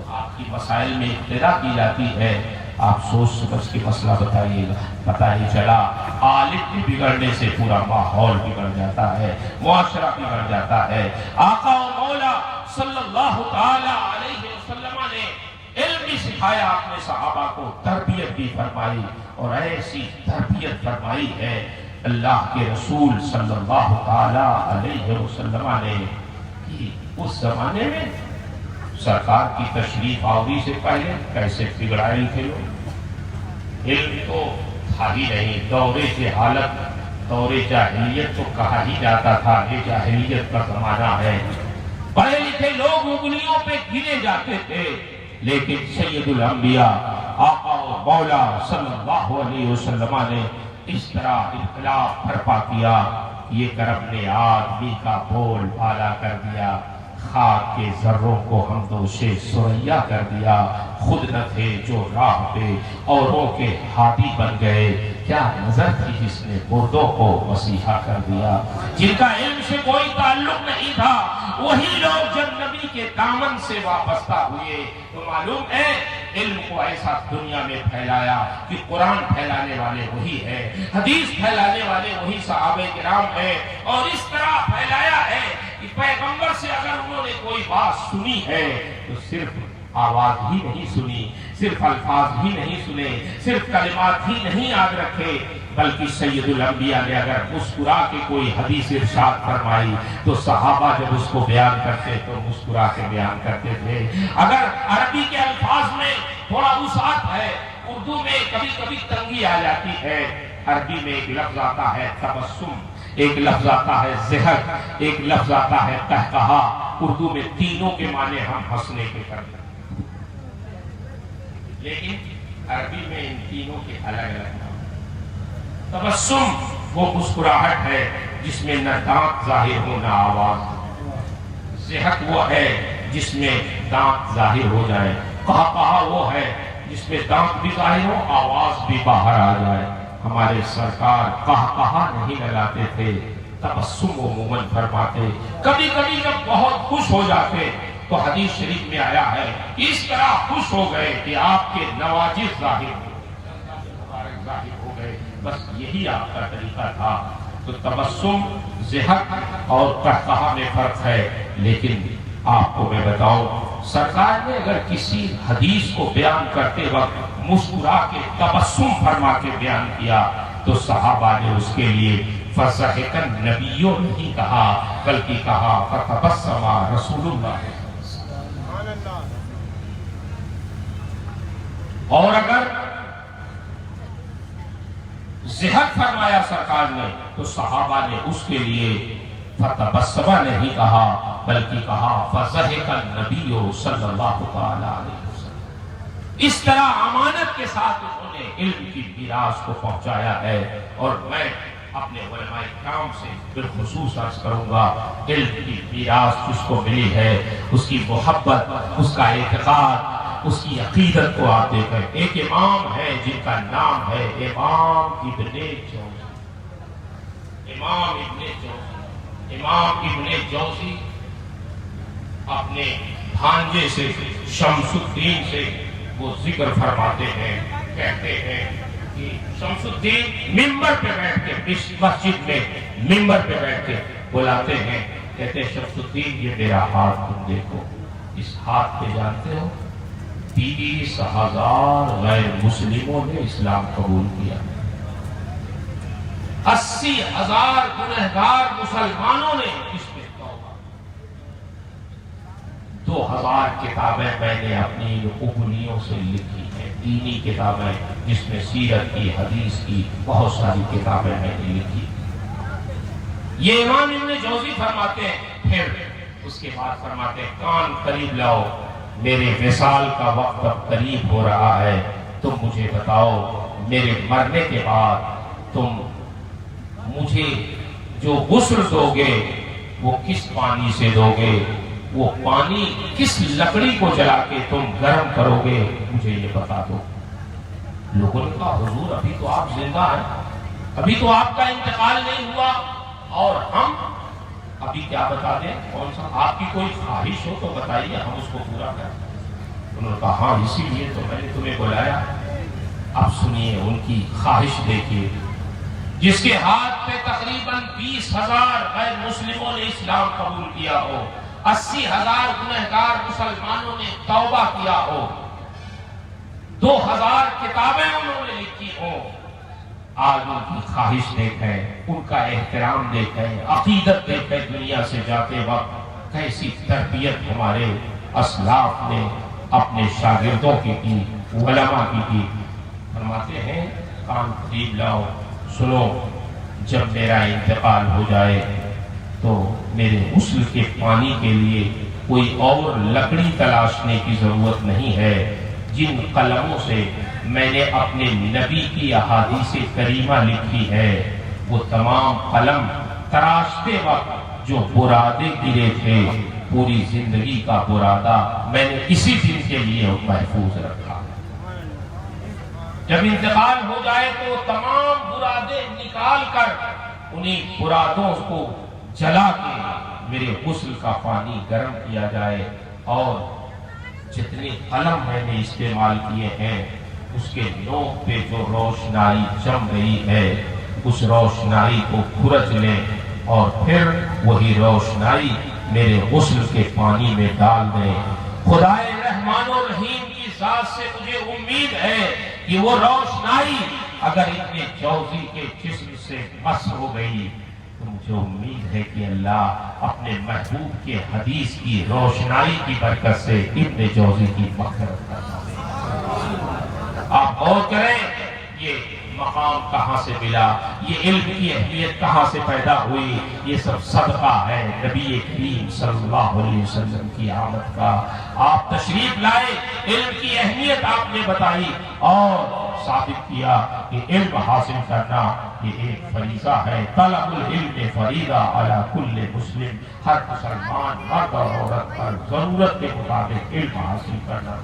آپ کی مسائل میں ابتدا کی جاتی ہے، آپ سوچ سمجھ کے مسئلہ بتائیے گا۔ پتہ نہیں چلا عالم کی بگڑنے سے پورا ماحول بگڑ جاتا ہے، معاشرہ بگڑ جاتا ہے۔ آقا و مولا صلی اللہ تعالی علیہ وسلم نے علم بھی سکھایا اپنے صحابہ کو، تربیت بھی فرمائی، اور ایسی تربیت فرمائی ہے اللہ کے رسول صلی اللہ تعالی علیہ وسلم نے کہ اس زمانے میں سرکار کی تشریف آوری سے پہلے کیسے بگڑائے تھے لوگ۔ علم تو تھا ہی نہیں، دور جہالت، دور جاہلیت تو کہا ہی جاتا تھا، یہ جاہلیت کا زمانہ ہے۔ پڑھے لکھے لوگ انگلیوں پہ گنے جاتے تھے، لیکن سید الانبیاء آقا و مولا صلی اللہ علیہ وسلم نے اس طرح انقلاب برپا کیا، یہ کرم نے آدمی کا بول بالا کر دیا، خاک کے ذروں کو ہمدوش سریا کر دیا، خود نہ تھے جو راہ پہ اوروں کے ہادی بن گئے، کیا نظر تھی جس نے مردوں کو مسیحا کر دیا۔ جن کا علم سے کوئی تعلق نہیں تھا وہی لوگ جب نبی کے دامن سے وابستہ ہوئے تو معلوم ہے علم کو ایسا دنیا میں پھیلایا کہ قرآن پھیلانے والے وہی ہے، حدیث پھیلانے والے وہی صحابہ کرام ہیں، اور اس طرح پھیلایا ہے کہ پیغمبر سے اگر انہوں نے کوئی بات سنی ہے تو صرف آواز ہی نہیں سنی، صرف الفاظ ہی نہیں سنے، صرف کلمات ہی نہیں یاد رکھے، بلکہ سید الانبیاء نے اگر مسکرا کے کوئی حدیث ارشاد فرمائی تو صحابہ جب اس کو بیان کرتے تو مسکرا کے بیان کرتے تھے۔ اگر عربی کے الفاظ میں تھوڑا وسعت ہے، اردو میں کبھی کبھی تنگی آ جاتی ہے، عربی میں ایک لفظ آتا ہے تبسم، ایک لفظ آتا ہے ضحک، ایک لفظ آتا ہے قہقہا، اردو میں تینوں کے معنی ہم ہنسنے کے کرتے ہیں، لیکن عربی میں ان تینوں کے الگ الگ نام۔ تبسم وہ مسکراہٹ ہے جس میں نہ دانت ظاہر ہو نہ آواز، ضحک وہ ہے جس میں دانت ظاہر ہو جائے، قہقہا وہ ہے جس میں دانت بھی ظاہر ہو آواز بھی باہر آ جائے، ہمارے سرکار کہا نہیں لگاتے تھے، تبسم عموماً فرماتے، کبھی کبھی جب بہت خوش ہو جاتے تو حدیث شریف میں آیا ہے اس طرح خوش ہو گئے کہ آپ کے نواجذ ظاہر ہو گئے، بس یہی آپ کا طریقہ تھا۔ تو تبسم ضحک اور قہقہہ میں فرق ہے، لیکن آپ کو میں بتاؤں سرکار نے اگر کسی حدیث کو بیان کرتے وقت مسکرا کے تبسم فرما کے بیان کیا تو صحابہ نے اس کے لیے فضحک النبی نہیں کہا، بلکہ کہا فتبسم رسول اللہ۔ اور اگر ضحک فرمایا سرکار نے تو صحابہ نے اس کے لیے فتبسم نہیں کہا، بلکہ کہا فضحک النبی صلی اللہ تعالی علیہ وسلم۔ اس طرح امانت کے ساتھ انہوں نے علم کی میراث کو پہنچایا ہے، اور میں اپنے علماء کرام سے بالخصوص عرض کروں گا، علم کی میراث جس کو ملی ہے اس کی محبت، اس کا اعتقاد، اس کی عقیدت کو آپ دیکھیں۔ ایک امام ہے جن کا نام ہے امام ابن جوزی۔ امام ابن جوزی اپنے بھانجے سے شمس الدین سے وہ ذکر فرماتے ہیں، کہتے ہیں کہ شمس الدین ممبر پہ بیٹھ کے مسجد میں ممبر پہ بیٹھ کے بلاتے ہیں، کہتے ہیں شمس الدین یہ میرا ہاتھ تم دیکھو، اس ہاتھ پہ جانتے ہو 30,000 غیر مسلموں نے اسلام قبول کیا، 80,000 گنہگار مسلمانوں نے اس میں توبہ، 2000 کتابیں میں نے اپنی انگلیوں سے لکھی ہیں، دینی کتابیں جس میں سیرت کی، حدیث کی بہت ساری کتابیں میں نے لکھی۔ یہ امام ابن جوزی فرماتے ہیں، پھر اس کے بعد فرماتے ہیں کان قریب لاؤ، میرے وصال کا وقت اب قریب ہو رہا ہے، تم مجھے بتاؤ میرے مرنے کے بعد تم مجھے جو غسل دو گے وہ کس پانی سے دو گے، وہ پانی کس لکڑی کو جلا کے تم گرم کرو گے، مجھے یہ بتا دو۔ لوگوں نے کہا حضور ابھی تو آپ زندہ ہیں، ابھی تو آپ کا انتقال نہیں ہوا، اور ہم ابھی کیا بتا دیں، کون سا آپ کی کوئی خواہش ہو تو بتائیے، ہم اس کو پورا کریں۔ انہوں نے کہا ہاں اسی لیے تو میں نے تمہیں بلایا۔ اب سنیے ان کی خواہش دیکھیے، جس کے ہاتھ پہ تقریباً 20,000 غیر مسلموں نے اسلام قبول کیا ہو، 80,000 گنہگار مسلمانوں نے توبہ کیا ہو، 2000 کتابیں انہوں نے لکھی ہوں، آج ان کی خواہش دیکھیں، ان کا احترام دیکھیں، عقیدت دیکھیں، دنیا سے جاتے وقت کیسی تربیت ہمارے اسلاف نے اپنے شاگردوں کی کی، علماء کی۔ فرماتے ہیں کان قریب لاؤ، سنو جب میرا انتقال ہو جائے تو میرے غسل کے پانی کے لیے کوئی اور لکڑی تلاشنے کی ضرورت نہیں ہے، جن قلموں سے میں نے اپنے نبی کی احادیث کریمہ لکھی ہے وہ تمام قلم تراشتے وقت جو برادے گرے تھے، پوری زندگی کا برادہ میں نے اسی دن کے لیے محفوظ رکھا۔ جب انتقال ہو جائے تو تمام برادے نکال کر انہیں برادوں کو جلا کے میرے غسل کا پانی گرم کیا جائے، اور جتنے قلم میں نے استعمال کیے ہیں اس کے نوک پہ جو روشنائی جم رہی ہے اس روشنائی کو کھرچ لیں، اور پھر وہی روشنائی میرے غسل کے پانی میں ڈال دیں۔ خدائے رحمان و رحیم کی ذات سے مجھے امید ہے کہ وہ روشنائی اگر ابن جوزی کے جسم سے مس ہو گئی تو مجھے امید ہے کہ اللہ اپنے محبوب کے حدیث کی روشنائی کی برکت سے ابن جوزی کی مغفرت کرتا ہے۔ آپ غور کریں یہ مقام کہاں سے ملا، یہ علم کی اہمیت کہاں سے پیدا ہوئی، یہ سب صدقہ ہے نبی کریم صلی اللہ علیہ وسلم کی آمد کا۔ آپ تشریف لائے، علم کی اہمیت آپ نے بتائی اور ثابت کیا کہ علم حاصل کرنا یہ ایک فریضہ ہے۔ طلب العلم فریضہ علی کل مسلم، ہر مسلمان مرد اور عورت پر ضرورت کے مطابق علم حاصل کرنا۔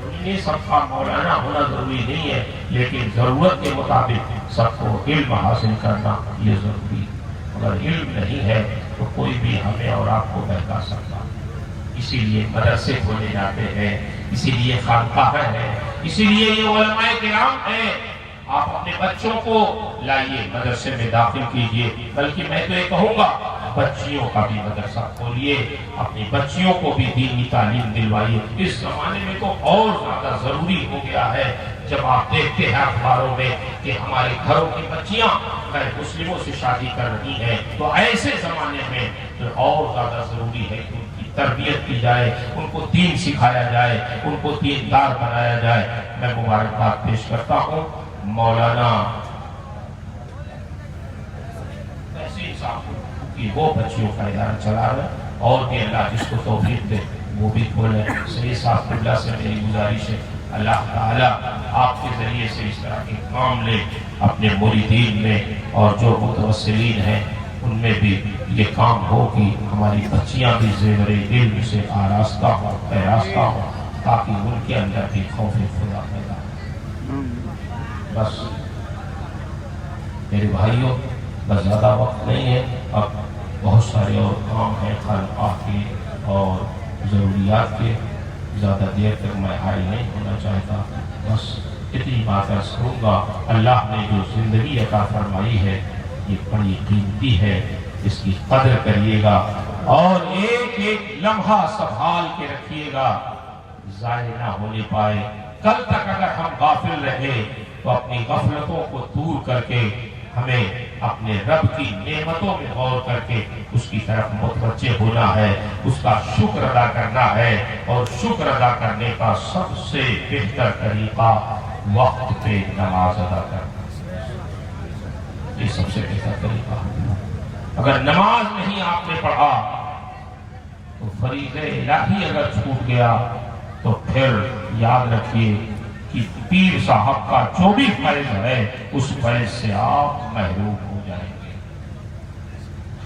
ضروری، سب کا مولانا ہونا ضروری نہیں ہے، لیکن ضرورت کے مطابق سب کو علم حاصل کرنا یہ ضروری ہے۔ اگر علم نہیں ہے تو کوئی بھی ہمیں اور آپ کو بہکا سکتا، اسی لیے مدرسے کھولے جاتے ہیں، اسی لیے خانقاہ ہے، اسی لیے یہ علماء کرام ہیں۔ آپ اپنے بچوں کو لائیے مدرسے میں داخل کیجئے، بلکہ میں تو یہ کہوں گا بچیوں کا بھی مدرسہ کھولیے، اپنی بچیوں کو بھی دینی تعلیم دلوائیے۔ اس زمانے میں تو اور زیادہ ضروری ہو گیا ہے، جب آپ دیکھتے ہیں اخباروں میں کہ ہمارے گھروں کی بچیاں غیر مسلموں سے شادی کر رہی ہیں، تو ایسے زمانے میں تو اور زیادہ ضروری ہے کہ ان کی تربیت کی جائے، ان کو دین سکھایا جائے، ان کو دیندار بنایا جائے۔ میں مبارکباد پیش کرتا ہوں مولانا تحسین صاحب کی، وہ بچیوں کا ادارہ چلا رہے ہیں، اور بھی اللہ جس کو توفیق دے وہ بھی کھولے۔ سید صاحب اللہ سے میری گزارش ہے اللہ تعالیٰ آپ کے ذریعے سے اس طرح کے کام لے اپنے مریدین میں، اور جو متوسلین ہیں ان میں بھی یہ کام ہو کہ ہماری بچیاں بھی زیور علم سے آراستہ ہو، پیراستہ ہو، تاکہ ان کے اندر بھی خوف خدا پیدا ہو۔ بس میرے بھائیوں، بس زیادہ وقت نہیں ہے، اب بہت سارے اور کام ہیں خانقاہ کے اور ضروریات کے، زیادہ دیر تک میں حائل نہیں ہونا چاہتا، بس اتنی بات عرض کروں گا۔ اللہ نے جو زندگی عطا فرمائی ہے یہ بڑی قیمتی ہے، اس کی قدر کریے گا اور ایک ایک لمحہ سنبھال کے رکھیے گا، ضائع نہ ہونے پائے۔ کل تک اگر ہم غافل رہے تو اپنی غفلتوں کو دور کر کے ہمیں اپنے رب کی نعمتوں میں غور کر کے اس کی طرف متوجہ ہونا ہے، اس کا شکر ادا کرنا ہے، اور شکر ادا کرنے کا سب سے بہتر طریقہ وقت پہ نماز ادا کرنا، یہ سب سے بہتر طریقہ۔ اگر نماز نہیں آپ نے پڑھا تو فریضہ الہی اگر چھوٹ گیا تو پھر یاد رکھیے کہ پیر صاحب کا جو بھی فیض ہے اس فیض سے آپ محروم ہو جائیں گے۔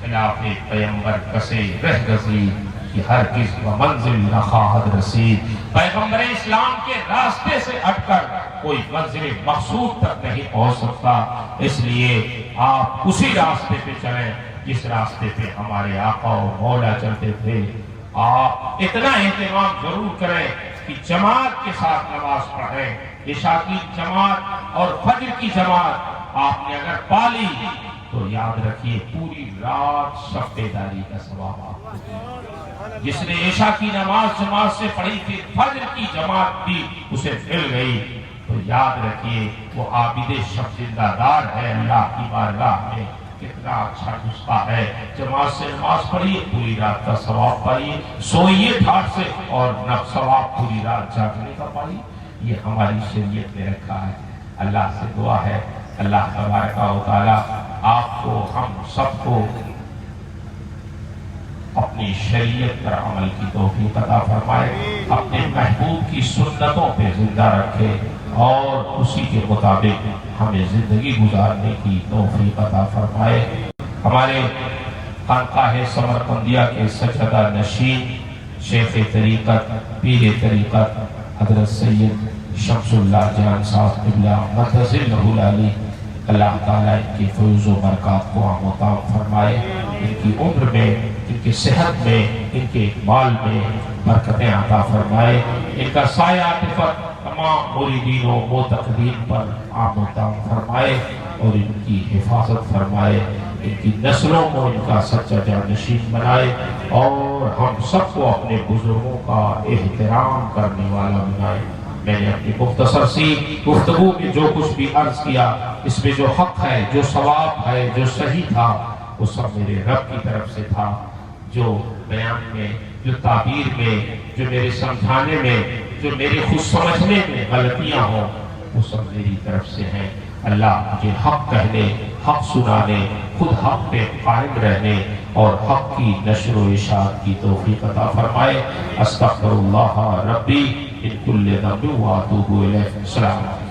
خلاف پیغمبر کسے رہ گزری کہ ہر کس منزل نخواہد رسید، پیغمبر اسلام کے راستے سے ہٹ کر کوئی منزل مقصود تک نہیں پہنچ سکتا، اس لیے آپ اسی راستے پہ چلیں جس راستے پہ ہمارے آقا و مولا چلتے تھے۔ آپ اتنا اہتمام ضرور کریں کہ جماعت کے ساتھ نماز پڑھیں، عشاء کی جماعت اور فجر کی جماعت آپ نے اگر پالی تو یاد رکھیے پوری رات شب بیداری کا ثواب آپ کو دے۔ جس نے عشاء کی نماز جماعت سے پڑھی تھی، فجر کی جماعت بھی اسے مل گئی، تو یاد رکھیے وہ عابد شب زندہ دار ہے اللہ کی بارگاہ میں۔ کتنا اچھا نسخہ ہے، جماعت سے نماز پڑھیے پوری رات کا ثواب پائیے، سوئیے ٹھاٹ سے اور ثواب پوری رات جاگنے کا پائیے، یہ ہماری شریعت میں رکھا ہے۔ اللہ سے دعا ہے اللہ تبارک و تعالی آپ کو، ہم سب کو اپنی شریعت پر عمل کی توفیق عطا فرمائے، اپنے محبوب کی سنتوں پہ زندہ رکھے اور اسی کے مطابق ہمیں زندگی گزارنے کی توفیق عطا فرمائے۔ ہمارے خانقاہ سمرقندیہ کے سجدہ نشین شیخ طریقت، پیر طریقت حضرت سید شمس اللہ جان صاحب قبلہ مدد العلی، اللہ تعالیٰ ان کے فیض و برکات کو عام و تام فرمائے، ان کی عمر میں، ان کی صحت میں، ان کے اقبال میں برکتیں عطا فرمائے، ان کا سایہ عاطفت تمام مریدین و معتقدین پر عام و تام فرمائے اور ان کی حفاظت فرمائے، ان کی نسلوں کو ان کا سچا جانشین بنائے اور ہم سب کو اپنے بزرگوں کا احترام کرنے والا بنائے۔ میں نے اپنی مختصر سی گفتگو میں جو کچھ بھی عرض کیا، اس میں جو حق ہے، جو ثواب ہے، جو صحیح تھا، وہ سب میرے رب کی طرف سے تھا۔ جو بیان میں، جو تعبیر میں، جو میرے سمجھانے میں، جو میرے خود سمجھنے میں غلطیاں ہوں، وہ سب میری طرف سے ہیں۔ اللہ مجھے حق کہنے، حق سنانے، خود حق پہ قائم رہنے اور حق کی نشر و اشاعت کی توفیق عطا فرمائے۔ استغفر اللہ ربی من کل ذنب واتوب الیہ۔ السلام علیکم۔